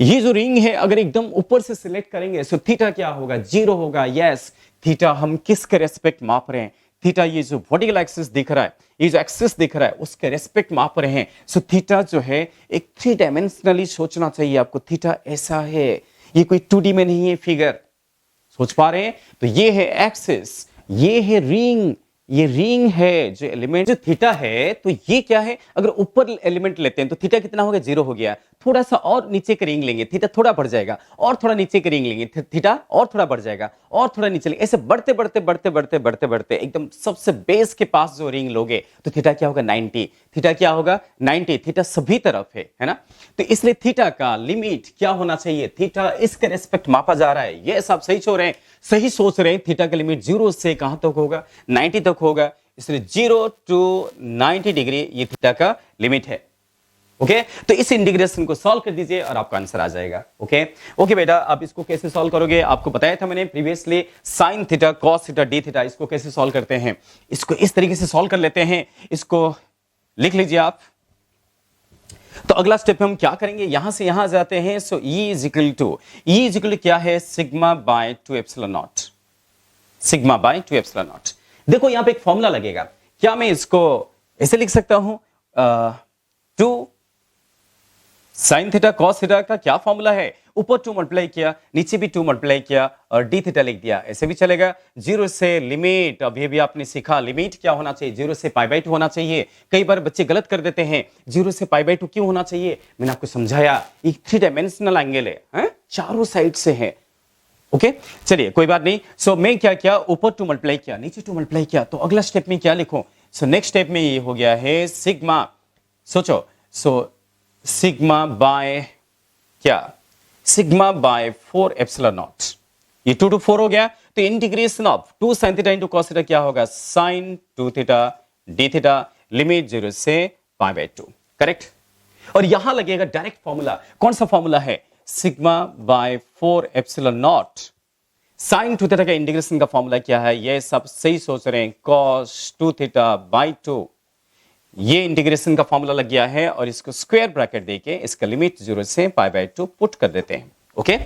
ये जो रिंग है अगर एकदम ऊपर से सिलेक्ट करेंगे तो थीटा क्या होगा? 0 होगा। यस, थीटा हम किसके रेस्पेक्ट माप रहे हैं? थीटा ये जो वर्टिकल एक्सिस दिख रहा है, ये जो एक्सिस दिख रहा है उसके रेस्पेक्ट माप रहे हैं। सो थीटा जो है एक 3 डायमेंशनली सोचना चाहिए आपको। थीटा ऐसा है, ये कोई 2D में नहीं है फिगर, सोच पा रहे हैं? तो ये है एक्सिस, ये है रिंग, ये रिंग है जो एलिमेंट जो थीटा है। तो ये क्या है, अगर ऊपर एलिमेंट लेते हैं तो थीटा कितना हो गया, 0 हो गया। थोड़ा सा और नीचे का रिंग लेंगे, थीटा थोड़ा बढ़ जाएगा, और थोड़ा नीचे का रिंग लेंगे, थीटा और थोड़ा बढ़ जाएगा, और थोड़ा नीचे लेंगे, ऐसे बढ़ते बढ़ते बढ़ते बढ़ते बढ़ते बढ़ते एकदम सबसे बेस के पास जो रिंग लोगे तो थीटा क्या होगा, 90। थीटा क्या होगा, 90। थीटा सभी तरफ है ना। तो इसलिए थीटा का लिमिट क्या होना चाहिए, थीटा इसके रेस्पेक्ट मापा जा रहा है। ये सब सही सही सोच रहे हैं। थीटा का लिमिट 0 से कहां तक होगा, 90 तक होगा। इसलिए 0 to 90 डिग्री ये थीटा का लिमिट है। ओके तो इस इंटीग्रेशन को सॉल्व कर दीजिए और आपका आंसर आ जाएगा। ओके बेटा, आप इसको कैसे सॉल्व करोगे, आपको बताया था मैंने previously, sine theta cos theta D theta, इसको कैसे सॉल्व करते हैं। इसको इस तरीके से सॉल्व कर लेते हैं, इसको लिख लीजिए आप। तो अगला स्टेप में हम क्या करेंगे, यहां से यहां जाते हैं। सो E इज इक्वल टू क्या है, sigma bye 2 epsilon not, sigma bye 2 epsilon not. देखो यहां पे एक फॉर्मूला लगेगा, क्या मैं इसको ऐसे लिख सकता हूं, 2 साइन थीटा कॉस थीटा का क्या फॉर्मूला है, ऊपर 2 मल्टीप्लाई किया, नीचे भी 2 मल्टीप्लाई किया और डी थीटा लिख दिया, ऐसे भी चलेगा। 0 से लिमिट, अभी भी आपने सीखा लिमिट क्या होना चाहिए, 0 से π/2 होना चाहिए। कई बार बच्चे गलत कर देते हैं, 0 से π/2 क्यों होना चाहिए, मैंने आपको समझाया, एक 3 डायमेंशनल एंगल है, चारों साइड से है। ओके चलिए कोई बात नहीं। सो मैं क्या किया, ऊपर 2 मल्टीप्लाई किया, नीचे 2 मल्टीप्लाई किया, तो अगला स्टेप में क्या लिखूं। सो नेक्स्ट स्टेप में ये हो गया है सिग्मा, सोचो, सो सिग्मा बाय क्या, सिग्मा बाय 4 एप्सिलॉन नॉट। ये 2 to 4 हो गया, तो integration of 2 sin theta into cos theta क्या होगा, sin 2 theta D theta, limit 0 से π/2, करेक्ट। और यहां लगेगा डायरेक्ट फॉर्मूला, कौन सा फॉर्मूला है, sigma bye 4 epsilon not. sin 2 theta का इंटीग्रेशन का फॉर्मूला क्या है, ये सब सही सोच रहे हैं, cos 2 थीटा बाय 2। ये इंटीग्रेशन का फॉर्मूला लग गया है और इसको स्क्वायर ब्रैकेट देके इसका लिमिट 0 से π/2 पुट कर देते हैं। ओके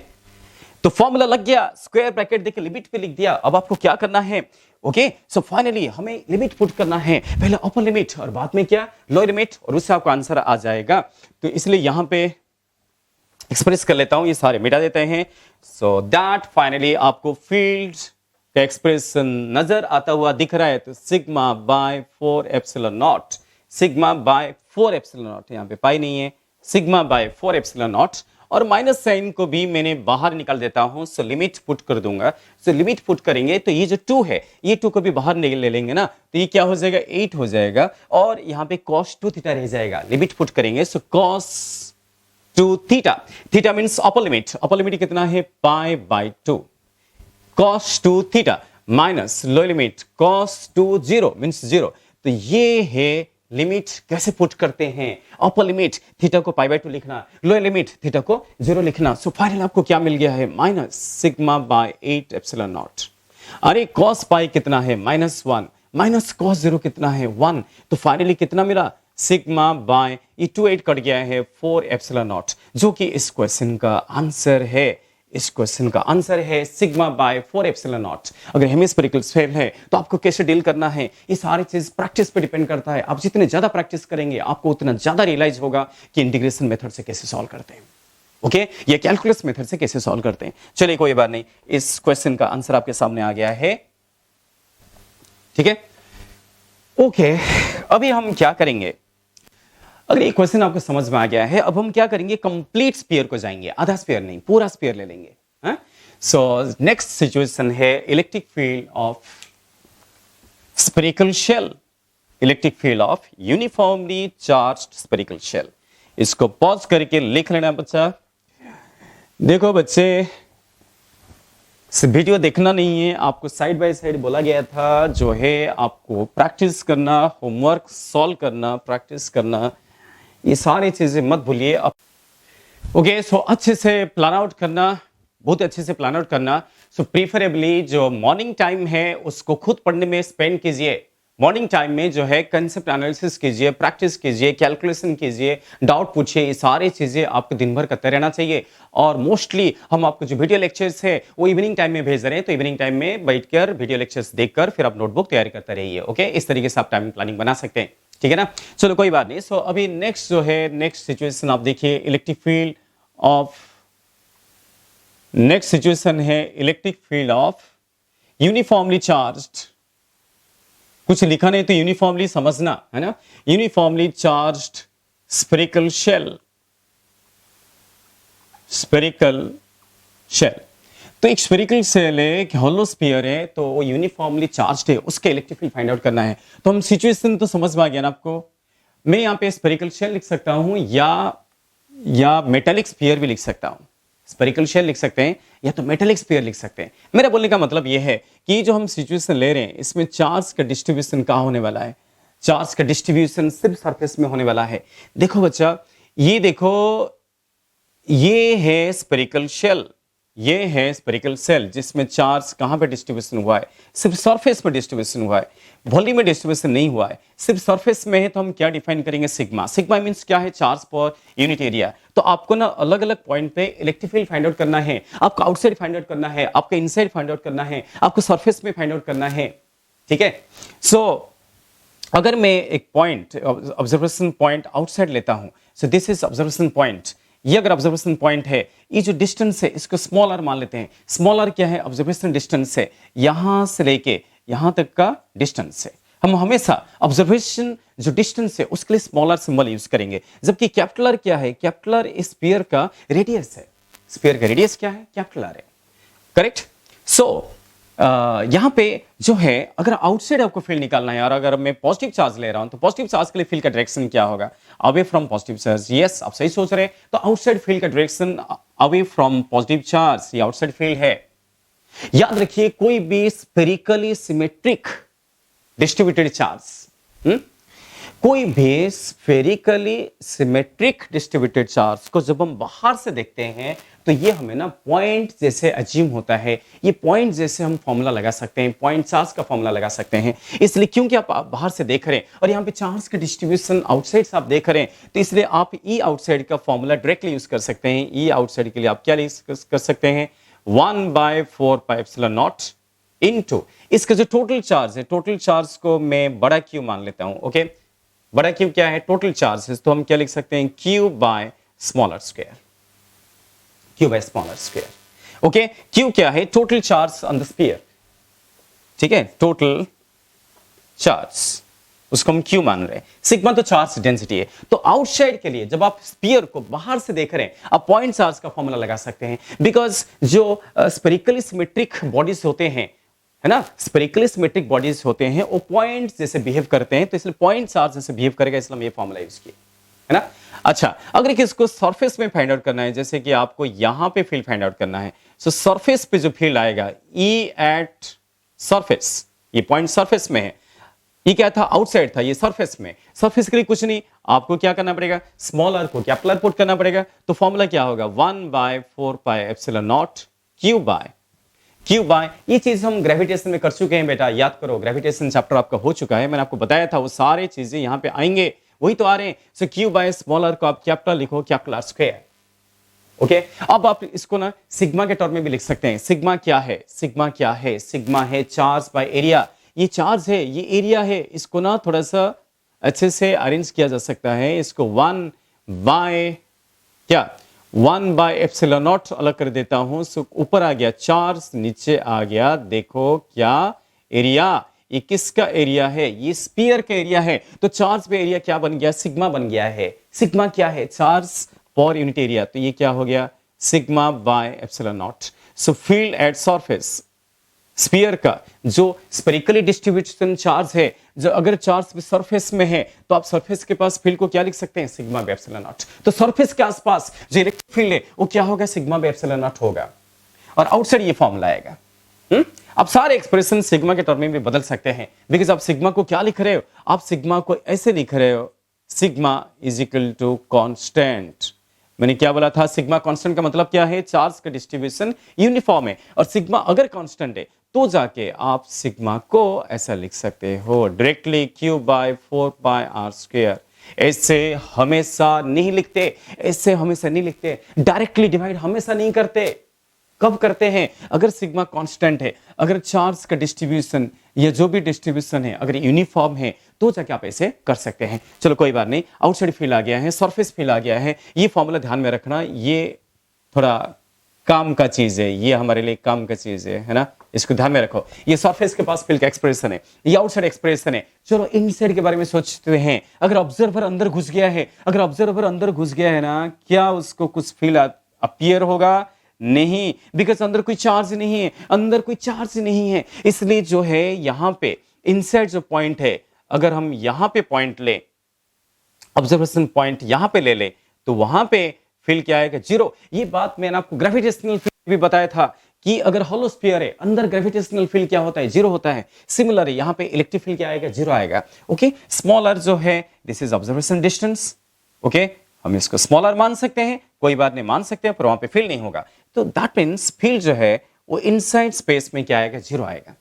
तो फॉर्मूला लग गया, स्क्वायर ब्रैकेट देके लिमिट पे लिख दिया। अब आपको क्या करना है, ओके सो फाइनली हमें लिमिट पुट करना है, पहले अपर लिमिट और बाद में क्या, लोअर लिमिट, और उससे आपका आंसर आ जाएगा। तो इसलिए यहां पे एक्सप्रेस कर लेता हूं, ये सारे मिटा देते हैं। सो दैट फाइनली आपको फील्ड का एक्सप्रेशन नजर आता हुआ दिख रहा है। तो sigma bye 4 epsilon not, sigma bye 4 epsilon not, यहाँ पे पाई नहीं है, सिग्मा बाय 4 एप्सिलॉन नॉट, और माइनस साइन को भी मैंने बाहर निकाल देता हूं। सो लिमिट पुट कर दूंगा। सो लिमिट पुट करेंगे तो ये जो 2 है, ये 2 को भी बाहर ले लेंगे ना, तो ये क्या हो जाएगा, 8 हो जाएगा, और यहाँ पे cos 2 थीटा रह जाएगा। लिमिट पुट करेंगे, सो cos 2 theta, theta means upper limit, upper limit कितना है, π/2, cos 2 theta minus lower limit cos 2 0 means 0। तो ये है लिमिट कैसे पुट करते हैं, अपर लिमिट थीटा को π/2 लिखना, लोअर लिमिट थीटा को 0 लिखना। सो फाइनल आपको क्या मिल गया है, minus sigma bye 8 epsilon not. अरे cos पाई कितना है, -1, माइनस cos 0 कितना है, 1। तो फाइनली कितना मिला, सिग्मा बाय, ये 2 8 कट गया है, 4 एप्सिलॉन नॉट, जो कि इस क्वेश्चन का आंसर है। इस क्वेश्चन का आंसर है सिग्मा बाय 4 एप्सिलॉन नॉट। अगर हेमिस्फेरिकल स्फीयर है तो आपको कैसे डील करना है, ये सारी चीज प्रैक्टिस पे डिपेंड करता है। आप जितने ज्यादा प्रैक्टिस करेंगे आपको उतना ज्यादा रियलाइज होगा कि इंटीग्रेशन मेथड से कैसे सॉल्व करते हैं, ओके ये कैलकुलस मेथड से कैसे सॉल्व करते हैं। चलिए कोई बात नहीं, इस क्वेश्चन का आंसर आपके सामने आ गया है, ठीक है। ओके अभी हम क्या करेंगे, अगर ये क्वेश्चन आपको समझ में आ गया है, अब हम क्या करेंगे, कंप्लीट स्फीयर को जाएंगे, आधा स्फीयर नहीं पूरा स्फीयर ले लेंगे। सो नेक्स्ट सिचुएशन है electric field of spherical shell, electric field of uniformly charged spherical shell. इसको पॉज करके लिख लेना बच्चा। देखो बच्चे वीडियो देखना नहीं है, आपको साइड बाय साइड बोला गया था, जो है आपको प्रैक्टिस करना, होमवर्क सॉल्व करना, प्रैक्टिस करना, ये सारी चीजें मत भूलिए। ओके सो अच्छे से प्लान आउट करना, बहुत अच्छे से प्लान आउट करना। सो प्रीफरेबली जो मॉर्निंग टाइम है उसको खुद पढ़ने में स्पेंड कीजिए, मॉर्निंग टाइम में जो है कंसेप्ट एनालिसिस कीजिए, प्रैक्टिस कीजिए, कैलकुलेशन कीजिए, डाउट पूछिए, ये सारी चीजें आपको दिन भर करते रहना चाहिए। और मोस्टली हम आपको जो वीडियो लेक्चर्स है वो इवनिंग टाइम में भेज रहे हैं, तो इवनिंग टाइम में बैठकर वीडियो लेक्चर्स देखकर फिर आप नोटबुक तैयारी करते रहिए। ओके, इस तरीके से आप टाइमिंग प्लानिंग बना सकते हैं, ठीक है ना। चलो कोई बात नहीं। सो अभी नेक्स्ट जो है, नेक्स्ट सिचुएशन आप देखिए, electric field of, next situation है electric field of uniformly charged. कुछ लिखा नहीं तो यूनिफॉर्मली समझना है ना। Uniformly charged spherical shell, spherical shell. तो एक स्फेरिकल शेल है, एक होलो स्फीयर है, तो वो यूनिफॉर्मली चार्ज्ड है, उसके इलेक्ट्रिक फील्ड फाइंड आउट करना है। तो हम सिचुएशन तो समझ में आ गया ना आपको। मैं यहां पे स्फेरिकल शेल लिख सकता हूं या मेटालिक स्फीयर भी लिख सकता हूं। स्फेरिकल शेल लिख सकते हैं या तो मेटालिक स्फीयर लिख सकते हैं। मेरा बोलने का मतलब यह है कि जो हम सिचुएशन ले रहे हैं इसमें चार्ज का डिस्ट्रीब्यूशन कहां होने वाला है। चार्ज का डिस्ट्रीब्यूशन सिर्फ सरफेस में होने वाला है। देखो बच्चा, ये देखो, ये है स्फेरिकल शेल, ये है स्फेरिकल शेल जिसमें चार्ज कहां पे डिस्ट्रीब्यूशन हुआ है, सिर्फ सरफेस पर डिस्ट्रीब्यूशन हुआ है, वॉल्यूम में डिस्ट्रीब्यूशन नहीं हुआ है, सिर्फ सरफेस में है। तो हम क्या डिफाइन करेंगे, सिग्मा। सिग्मा मींस क्या है, चार्ज पर यूनिट एरिया। तो आपको ना अलग अलग पॉइंट पे इलेक्ट्रिक फील्ड फाइंड आउट करना है। आपको आउटसाइड फाइंड आउट करना है, आपको इनसाइड फाइंड आउट करना है, आपको सरफेस में फाइंड आउट करना है, ठीक है। सो अगर मैं एक पॉइंट, ऑब्जर्वेशन पॉइंट आउटसाइड लेता हूं, सो दिस इज ऑब्जर्वेशन पॉइंट। ये अगर ऑब्जर्वेशन पॉइंट है, ये जो डिस्टेंस है इसको स्मॉल आर मान लेते हैं। स्मॉल आर क्या है, ऑब्जर्वेशन डिस्टेंस है, यहां से लेके यहां तक का डिस्टेंस है। हम हमेशा ऑब्जर्वेशन जो डिस्टेंस है उसके लिए स्मॉल आर सिंबल यूज करेंगे। जबकि कैपिटल आर क्या है, कैपिटल आर स्फीयर का रेडियस है। स्फीयर का रेडियस क्या है, कैपिटल आर है, करेक्ट। सो यहां पे जो है, अगर आउटसाइड आपको फील्ड निकालना है और अगर मैं पॉजिटिव चार्ज ले रहा हूं तो पॉजिटिव चार्ज के लिए फील्ड का डायरेक्शन क्या होगा, away from positive charge. Yes, आप सही सोच रहे हैं। तो आउटसाइड फील्ड का direction away from positive charge, ये आउटसाइड फील्ड है। याद रखिए, कोई भी स्फेरिकली सिमेट्रिक डिस्ट्रीब्यूटेड चार्ज, कोई भी स्फेरिकली सिमेट्रिक डिस्ट्रीब्यूटेड चार्ज को जब हम बाहर से देखते हैं तो ये हमें ना पॉइंट जैसे अज्यूम होता है। ये पॉइंट जैसे हम फॉर्मूला लगा सकते हैं, पॉइंट चार्ज का फॉर्मूला लगा सकते हैं। इसलिए क्योंकि आप बाहर से देख रहे हैं और यहाँ पे चार्ज का डिस्ट्रीब्यूशन आउटसाइड से आप देख रहे हैं, तो इसलिए आप ई आउटसाइड का फॉर्मूला डायरेक्टली यूज कर सकते हैं। ई आउटसाइड के लिए आप क्या कर सकते हैं, 1/4πε0 इनटू इसका जो टोटल चार्ज है, टोटल चार्ज को मैं बड़ा क्यू मान लेता हूं। ओके, बड़ा क्यू क्या है, टोटल चार्ज है, तो हम क्या लिख सकते हैं, q by small r square, q by small r square. Okay, q क्या है, total charge on the sphere, ठीक है, टोटल चार्ज, उसको हम क्यू मान रहे हैं। सिग्मा तो चार्ज डेंसिटी है। तो आउटसाइड के लिए जब आप स्फीयर को बाहर से देख रहे हैं, आप पॉइंट चार्ज का फॉर्मूला लगा सकते हैं। बिकॉज जो स्फेरिकली सिमेट्रिक बॉडीज होते हैं, है ना, स्फेरिकली सिमेट्रिक बॉडीज होते हैं, वो पॉइंट जैसे बिहेव करते हैं, तो इसलिए पॉइंट चार्ज जैसे बिहेव करेगा, इसलिए हम ये फॉर्मूला यूज किया, है ना। अच्छा, अगर किसको सरफेस में फाइंड आउट करना है, जैसे कि आपको यहां पे फील्ड फाइंड आउट करना है, सो सरफेस पे जो फील्ड आएगा, ई एट सरफेस, ये पॉइंट सरफेस में है। ये क्या था, आउटसाइड था, ये सरफेस में। सरफेस के लिए कुछ नहीं, आपको क्या करना पड़ेगा, स्मॉल आर को कैपिटल आर पुट करना पड़ेगा। तो फॉर्मूला क्या होगा, 1/4πε0 क्यू बाय, ये चीज हम ग्रेविटेशन में कर चुके हैं बेटा, याद करो, ग्रेविटेशन चैप्टर आपका हो चुका है, मैंने आपको बताया था, वो सारे चीजें यहां पे आएंगे, वही तो आ रहे हैं। सो क्यू बाय स्मॉल आर को आप कैपिटल लिखो, कैपिटल आर स्क्वायर। ओके, अब आप इसको ना सिग्मा के टर्म में भी लिख सकते हैं। सिग्मा क्या है, सिग्मा क्या है, सिग्मा है चार्ज बाय एरिया। ये चार्ज है, ये एरिया है, इसको ना थोड़ा सा अच्छे से अरेंज किया जा सकता है। इसको 1/ε0 अलग कर देता हूं। सो ऊपर आ गया चार्ज, नीचे आ गया, देखो क्या एरिया, ये किसका एरिया है, ये स्फीयर का एरिया है। तो चार्ज पे एरिया क्या बन गया, सिग्मा बन गया है। सिग्मा क्या है, चार्ज पर यूनिट एरिया, तो ये क्या हो गया, sigma by ε0। So field at surface, sphere का जो स्फेरिकली डिस्ट्रीब्यूशन चार्ज है, जो अगर चार्ज सरफेस में है, तो आप सरफेस के पास फील्ड को क्या लिख सकते हैं, सिग्मा बाय ε0। तो सरफेस के आसपास जो इलेक्ट्रिक फील्ड है वो क्या होगा, सिग्मा बाय ε0 होगा। और आउटसाइड ये फॉर्मूला आएगा। आप सारे एक्सप्रेशन सिग्मा के टर्म में भी बदल सकते हैं। बिकॉज आप सिग्मा को क्या लिख रहे हो, आप सिग्मा को ऐसे लिख रहे हो, sigma is equal to constant. मैंने क्या बोला था, सिग्मा कांस्टेंट का मतलब क्या है, चार्ज का डिस्ट्रीब्यूशन यूनिफॉर्म है, और सिग्मा अगर कांस्टेंट है तो जाके आप सिग्मा को ऐसा लिख सकते हो डायरेक्टली q बाय 4πr²। ऐसे हमेशा नहीं लिखते, ऐसे हमेशा नहीं लिखते, डायरेक्टली डिवाइड हमेशा नहीं करते। कब करते हैं? अगर सिग्मा कांस्टेंट है, अगर चार्ज का डिस्ट्रीब्यूशन या जो भी डिस्ट्रीब्यूशन है अगर यूनिफॉर्म है तो जाके आप ऐसे कर सकते हैं। चलो कोई बात नहीं, आउटसाइड फील्ड आ गया है, सरफेस फील्ड आ गया है, ये फॉर्मूला ध्यान में रखना, ये थोड़ा काम का चीज है, ये हमारे लिए काम का चीज है ना, इसको ध्यान में रखो। ये सरफेस के पास फील्ड का एक्सप्रेशन है, ये आउटसाइड एक्सप्रेशन है। चलो इनसाइड के बारे में सोचते हैं। अगर ऑब्जर्वर अंदर घुस गया है, अगर ऑब्जर्वर अंदर घुस गया है ना, क्या उसको कुछ फील अपीयर होगा? नहीं, बिकॉज अंदर कोई चार्ज नहीं है, अंदर कोई चार्ज नहीं है। इसलिए जो है यहां पे इनसाइड जो पॉइंट है, अगर हम यहां पे पॉइंट ले, ऑब्जर्वेशन पॉइंट यहां पे ले ले, तो वहां पे फील्ड क्या आएगा? जीरो। ये बात मैंने आपको ग्रेविटेशनल फील्ड भी बताया था कि अगर होलो स्फीयर है, अंदर ग्रेविटेशनल फील्ड क्या होता है? जीरो होता है। सिमिलर यहां पे इलेक्ट्रिक फील्ड क्या आएगा? जीरो आएगा। ओके, स्मॉल आर जो है this is observation distance. Okay, हम इसको स्मॉल आर मान सकते हैं, कोई बात नहीं, मान सकते हैं, पर वहां पे फील्ड नहीं होगा। तो दैट मींस फील्ड जो है वो इनसाइड स्पेस में क्या आएगा? जीरो आएगा।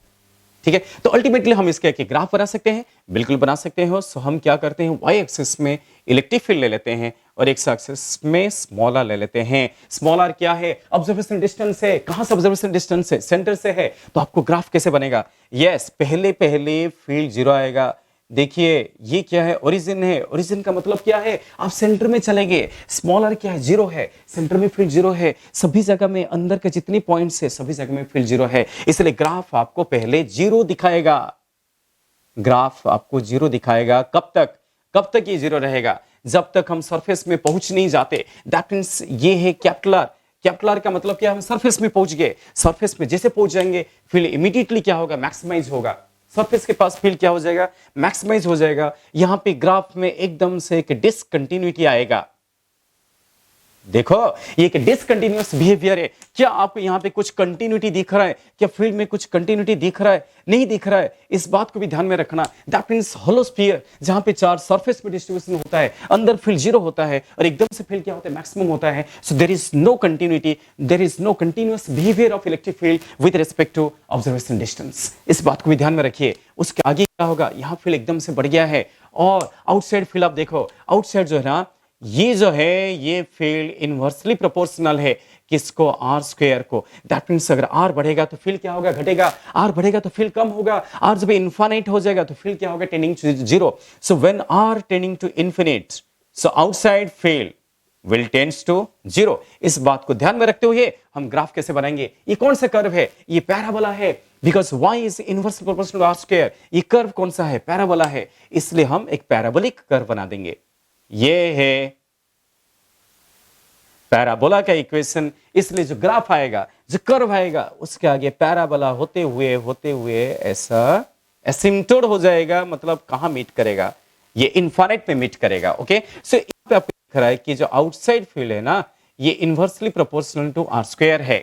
ठीक है, तो अल्टीमेटली हम इसके एक ग्राफ बना सकते हैं, बिल्कुल बना सकते हो। सो हम क्या करते हैं, वाई एक्सिस में इलेक्ट्रिक फील्ड ले लेते हैं और एक्स एक्सिस में स्मॉल आर ले लेते हैं। स्मॉल आर क्या है? ऑब्जर्वेशन डिस्टेंस है। कहां से ऑब्जर्वेशन डिस्टेंस है? सेंटर से है। तो आपको ग्राफ कैसे बनेगा? यस, पहले पहले फील्ड जीरो आएगा। देखिए ये क्या है? ओरिजिन है। ओरिजिन का मतलब क्या है? आप सेंटर में चलेंगे। स्मॉल आर क्या है? जीरो है। सेंटर में फील्ड जीरो है। सभी जगह में अंदर के जितने पॉइंट्स है सभी जगह में फील्ड जीरो है। इसलिए ग्राफ आपको पहले जीरो दिखाएगा। ग्राफ आपको जीरो दिखाएगा। कब तक? कब तक ये जीरो रहेगा? जब तक हम सरफेस में पहुंच नहीं जाते। दैट मींस ये है कैपिटल आर। कैपिटल आर का मतलब क्या? हम सरफेस में पहुंच गए। सरफेस में जैसे पहुंच जाएंगे फील्ड इमीडिएटली क्या होगा? मैक्सिमाइज होगा। सरफेस के पास फील्ड क्या हो जाएगा? मैक्सिमाइज हो जाएगा। यहां पे ग्राफ में एकदम से एक डिसकंटिन्यूटी आएगा। देखो ये एक डिसकंटिन्यूअस बिहेवियर है। क्या आपको यहां पे कुछ कंटिन्यूटी दिख रहा है? क्या फील्ड में कुछ कंटिन्यूटी दिख रहा है? नहीं दिख रहा है। इस बात को भी ध्यान में रखना। दैट मींस होलो स्फीयर जहां पे चार्ज सरफेस में डिस्ट्रीब्यूशन होता है, अंदर फील्ड जीरो होता है और एकदम से फील्ड क्या होता है? मैक्सिमम होता है। So there is no continuity, there is no continuous behaviour of electric field with respect to observation distance. इस बात को भी ध्यान में रखिए। उसके आगे क्या होगा? यहां फील्ड एकदम से बढ़ गया है और आउटसाइड फील्ड आप देखो, आउटसाइड जो है ना, ये जो है ये फील्ड इनवर्सली प्रोपोर्शनल है किसको? आर स्क्वायर को। दैट मींस अगर आर बढ़ेगा तो फील्ड क्या होगा? घटेगा। आर बढ़ेगा तो फील्ड कम होगा। आर जब इनफाइनाइट हो जाएगा तो फील्ड क्या होगा? Tending to zero. So when are tending to infinite, so outside field will tends to zero. इस बात को ध्यान में रखते हुए हम ग्राफ कैसे बनाएंगे? ये कौन सा कर्व है? ये पैराबोला है, because y is inversely proportional to r square. ये कर्व कौन सा है? पैराबोला है। इसलिए हम एक पैराबोलिक कर्व बना देंगे। ये है पैराबोला का इक्वेशन। इसलिए जो ग्राफ आएगा, जो कर्व आएगा, उसके आगे पैराबोला होते हुए ऐसा एसिम्प्टोड हो जाएगा। मतलब कहां मीट करेगा? ये इनफाइनाइट में मीट करेगा। ओके, सो यहां पे आपको दिख रहा है कि जो आउटसाइड फील्ड है ना, ये inversely proportional to r square है।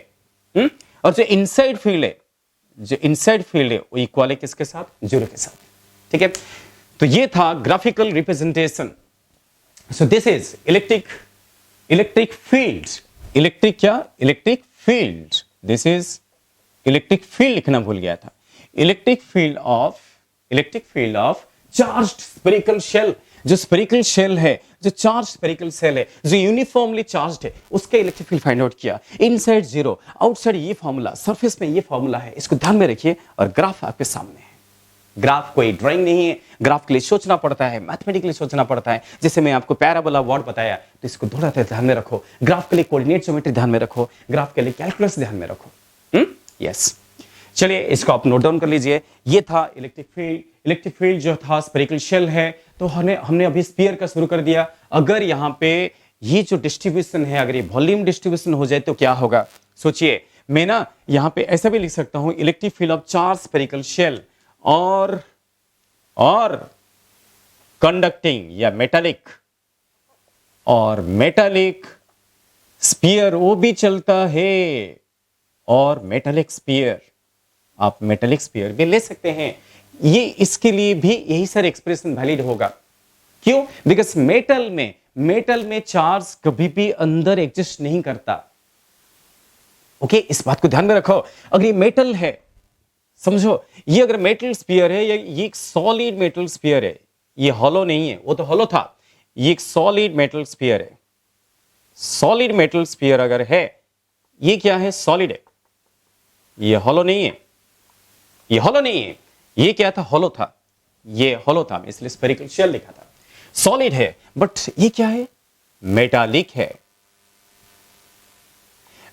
और जो इनसाइड फील्ड है, जो इनसाइड फील्ड है वो इक्वल है किसके साथ? जीरो के साथ। ठीक है, तो ये था graphical representation. So this is electric field. Electric क्या? Electric field. This is electric field लिखना भूल गया था। Electric field of charged spherical shell. जो स्फेरिकल शेल है, जो चार्ज स्फेरिकल शेल है, जो यूनिफॉर्मली चार्ज्ड है, उसका इलेक्ट्रिक फील्ड फाइंड आउट किया। इनसाइड जीरो, आउटसाइड ये फॉर्मूला, सरफेस में ये फॉर्मूला है। इसको ध्यान में रखिए और ग्राफ आपके सामने है। ग्राफ कोई ड्राइंग नहीं है। ग्राफ के लिए सोचना पड़ता है, मैथमेटिकली सोचना पड़ता है। जैसे मैं आपको पैराबोला वर्ड बताया, तो इसको थोड़ा सा ध्यान में रखो। ग्राफ के लिए कोऑर्डिनेट ज्योमेट्री ध्यान में रखो, ग्राफ के लिए कैलकुलस ध्यान में रखो। यस, चलिए इसको आप नोट डाउन कर लीजिए। ये था इलेक्ट्रिक फील्ड। इलेक्ट्रिक फील्ड जो था स्फेरिकल शेल है, तो हमने अभी स्फीयर का शुरू कर दिया। अगर यहां पे ये जो डिस्ट्रीब्यूशन है, अगर ये वॉल्यूम डिस्ट्रीब्यूशन हो जाए तो क्या होगा? सोचिए, मैं ना यहां पे ऐसा भी लिख सकता हूं, electric field of charge spherical shell और कंडक्टिंग या मेटालिक स्पीयर, वो भी चलता है। और मेटालिक स्पीयर, आप मेटालिक स्पीयर भी ले सकते हैं। ये इसके लिए भी यही सारे एक्सप्रेशन वैलिड होगा। क्यों? बिकॉज मेटल में चार्ज कभी भी अंदर एग्जिस्ट नहीं करता। ओके, इस बात को ध्यान में रखो। अगर ये मेटल है समझो, ये अगर मेटल स्फीयर है, ये एक सॉलिड मेटल स्फीयर है, ये हॉलो नहीं है, वो तो हॉलो था, ये एक सॉलिड मेटल स्फीयर है। सॉलिड मेटल स्फीयर अगर है, ये क्या है, सॉलिड है, ये हॉलो नहीं है, ये हॉलो नहीं है, ये क्या था, हॉलो था, ये हॉलो था, इसलिए स्फेरिकल शेल लिखा था। सॉलिड है बट ये क्या है, मेटालिक है।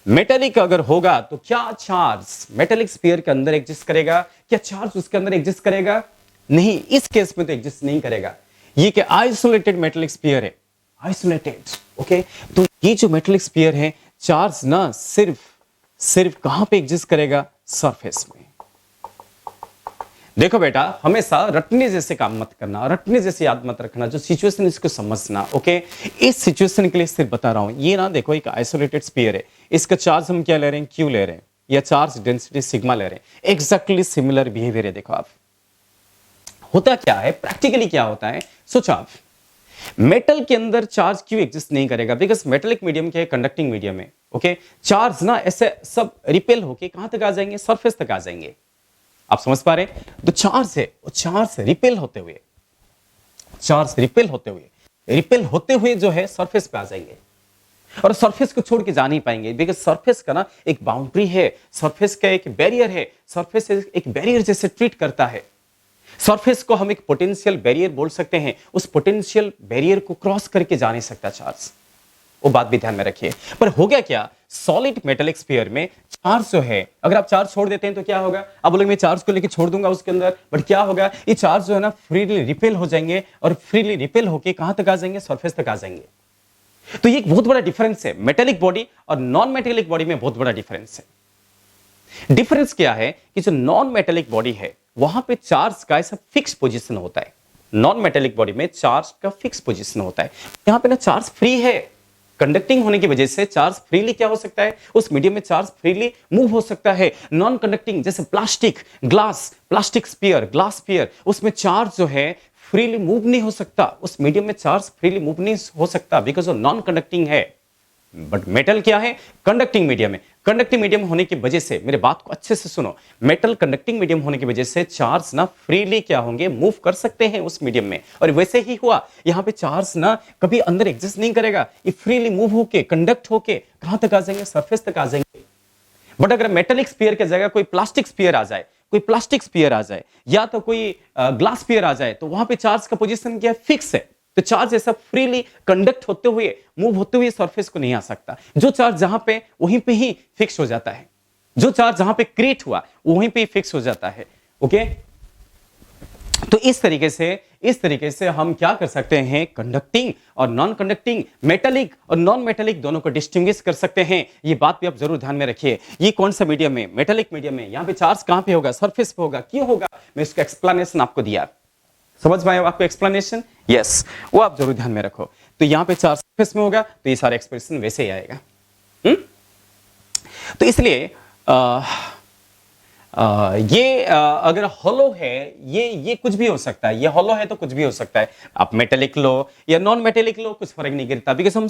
मेटालिक अगर होगा तो क्या चार्ज मेटालिक स्फीयर के अंदर एग्जिस्ट करेगा, क्या चार्ज उसके अंदर एग्जिस्ट करेगा, नहीं, इस केस में तो एग्जिस्ट नहीं करेगा। ये क्या आइसोलेटेड मेटालिक स्फीयर है, आइसोलेटेड, ओके। तो ये जो मेटालिक स्फीयर है, चार्ज ना सिर्फ कहां पे एग्जिस्ट करेगा, सरफेस में। देखो बेटा, हमेशा रटने जैसे काम मत करना, रटने जैसे याद मत रखना, जो सिचुएशन इसको समझना, ओके। इस सिचुएशन के लिए सिर्फ बता रहा हूं, ये ना देखो एक आइसोलेटेड स्फीयर है, इसका चार्ज हम क्या ले रहे हैं, क्यू ले रहे हैं, या चार्ज डेंसिटी सिग्मा ले रहे हैं। एग्जैक्टली सिमिलर बिहेवियर है। देखो आप, होता क्या है, प्रैक्टिकली क्या होता है, सोचो आप, मेटल के अंदर चार्ज क्यों एग्जिस्ट नहीं करेगा, बिकॉज मेटेलिक मीडियम क्या है, कंडक्टिंग मीडियम है, ओके। चार्ज ना ऐसे सब रिपेल होके कहां तक आ जाएंगे, सरफेस तक आ जाएंगे। आप समझ पा रहे हैं, तो चार्ज है, वो चार्ज रिपेल होते हुए, चार्ज रिपेल होते हुए जो है सरफेस पे आ जाएंगे, और सरफेस को छोड़ के जा नहीं पाएंगे, बिकॉज सरफेस का ना एक बाउंड्री है, सरफेस का एक बैरियर है, सरफेस एक बैरियर जैसे ट्रीट करता है। सरफेस को हम एक पोटेंशियल बैरियर बोल सकते हैं, उस पोटेंशियल बैरियर को क्रॉस करके जा नहीं सकता चार्ज, वो बात भी ध्यान में रखिए। पर हो गया क्या, सॉलिड मेटेलिक स्फीयर में चार्ज जो है, अगर आप चार्ज छोड़ देते हैं तो क्या होगा, आप बोलेंगे मैं चार्ज को लेके छोड़ दूंगा उसके अंदर, बट क्या होगा, ये चार्ज जो है ना फ्रीली रिपेल हो जाएंगे, और फ्रीली रिपेल होके कहां तक आ जाएंगे, सरफेस तक आ जाएंगे। तो ये एक बहुत बड़ा डिफरेंस है, मेटेलिक बॉडी और नॉन मेटेलिक बॉडी में बहुत बड़ा डिफरेंस है। डिफरेंस क्या है कि जो नॉन मेटेलिक बॉडी है, वहां पे चार्ज का ऐसा फिक्स पोजीशन होता है। नॉन मेटेलिक बॉडी में चार्ज का फिक्स पोजीशन होता है, यहां पे ना चार्ज फ्री है, कंडक्टिंग होने की वजह से चार्ज फ्रीली क्या हो सकता है, उस मीडियम में चार्ज फ्रीली मूव हो सकता है। नॉन कंडक्टिंग जैसे plastic, glass, plastic sphere, glass sphere, उसमें चार्ज जो है फ्रीली मूव नहीं हो सकता, उस मीडियम में चार्ज फ्रीली मूव नहीं हो सकता, बिकॉज वो नॉन कंडक्टिंग है। बट मेटल क्या है, कंडक्टिंग मीडियम है। कंडक्टिंग मीडियम होने की वजह से, मेरे बात को अच्छे से सुनो, मेटल कंडक्टिंग मीडियम होने की वजह से चार्ज ना फ्रीली क्या होंगे, मूव कर सकते हैं उस मीडियम में। और वैसे ही हुआ, यहां पे चार्ज ना कभी अंदर एग्जिस्ट नहीं करेगा, ये फ्रीली मूव होके, कंडक्ट होके कहां तक आ जाएंगे, सरफेस तक आ जाएंगे। बट अगर मेटेलिक स्फीयर की जगह कोई प्लास्टिक स्फीयर आ जाए, कोई प्लास्टिक स्फीयर आ जाए, या तो कोई ग्लास स्फीयर आ जाए, तो वहां पे चार्ज का पोजीशन क्या फिक्स है, तो चार्ज ऐसा फ्रीली कंडक्ट होते हुए, मूव होते हुए सरफेस को नहीं आ सकता। जो चार्ज जहां पे वहीं पे ही फिक्स हो जाता है, जो चार्ज जहां पे क्रिएट हुआ वहीं पे ही फिक्स हो जाता है, ओके। तो इस तरीके से हम क्या कर सकते हैं, कंडक्टिंग और नॉन कंडक्टिंग, मेटेलिक और नॉन मेटेलिक दोनों को डिस्टिंग्विश कर सकते हैं। ये बात भी आप जरूर ध्यान में रखिए। ये कौन सा मीडियम है, मेटेलिक मीडियम है, यहां पे चार्ज कहां पे होगा, सरफेस पे होगा, क्यों होगा, मैं इसका एक्सप्लेनेशन आपको दिया, समझ में आया आपको एक्सप्लेनेशन, यस, वो आप जरूर ध्यान में रखो। तो यहां पे चार्ज सरफेस में होगा, तो ये सारा एक्सप्रेशन वैसे ही आएगा। तो इसलिए अगर हॉलो है, ये कुछ भी हो सकता है, ये हॉलो है तो कुछ भी हो सकता है, आप मेटेलिक लो या नॉन मेटेलिक लो, कुछ फर्क नहीं गिरता, बिकॉज हम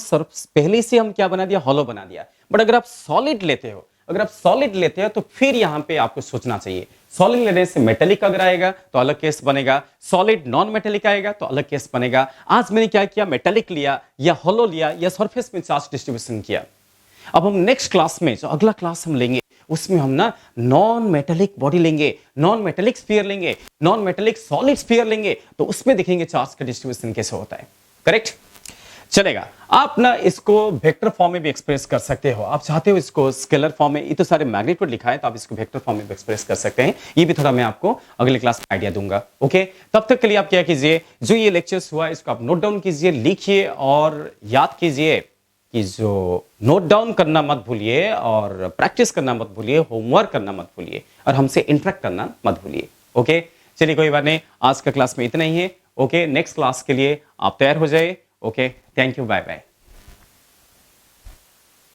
पहले से हम क्या बना दिया, हॉलो बना दिया। बट अगर आप सॉलिड लेते हो, तो फिर यहां पे आपको सोचना चाहिए, सॉलिड लेने से मेटेलिक अगर आएगा तो अलग केस बनेगा, सॉलिड नॉन मेटेलिक आएगा तो अलग केस बनेगा। आज मैंने क्या किया, मेटेलिक लिया या हॉलो लिया या सरफेस में चार्ज डिस्ट्रीब्यूशन किया। अब हम नेक्स्ट क्लास में, जो अगला क्लास हम लेंगे, उसमें हम ना नॉन मेटेलिक बॉडी लेंगे, नॉन मेटेलिक स्फीयर लेंगे, नॉन मेटेलिक सॉलिड स्फीयर लेंगे, तो उसमें देखेंगे चार्ज का डिस्ट्रीब्यूशन कैसे होता है। करेक्ट, चलेगा। आप ना इसको वेक्टर फॉर्म में भी एक्सप्रेस कर सकते हो, आप चाहते हो इसको स्केलर फॉर्म में, ये तो सारे मैग्नीट्यूड लिखा है, तो आप इसको वेक्टर फॉर्म में भी एक्सप्रेस कर सकते हैं। ये भी थोड़ा मैं आपको अगले क्लास में आइडिया दूंगा, ओके। तब तक के लिए आप क्या कीजिए, जो ये लेक्चर्स हुआ इसको आप नोट डाउन कीजिए, लिखिए और याद कीजिए कि जो नोट डाउन करना मत भूलिए, और प्रैक्टिस करना मत भूलिए, होमवर्क करना मत भूलिए, और हमसे इंटरेक्ट करना मत भूलिए, ओके। चलिए कोई बात नहीं, आज का क्लास में इतना ही है, ओके। नेक्स्ट क्लास के लिए आप तैयार हो जाए, okay. Thank you, bye bye.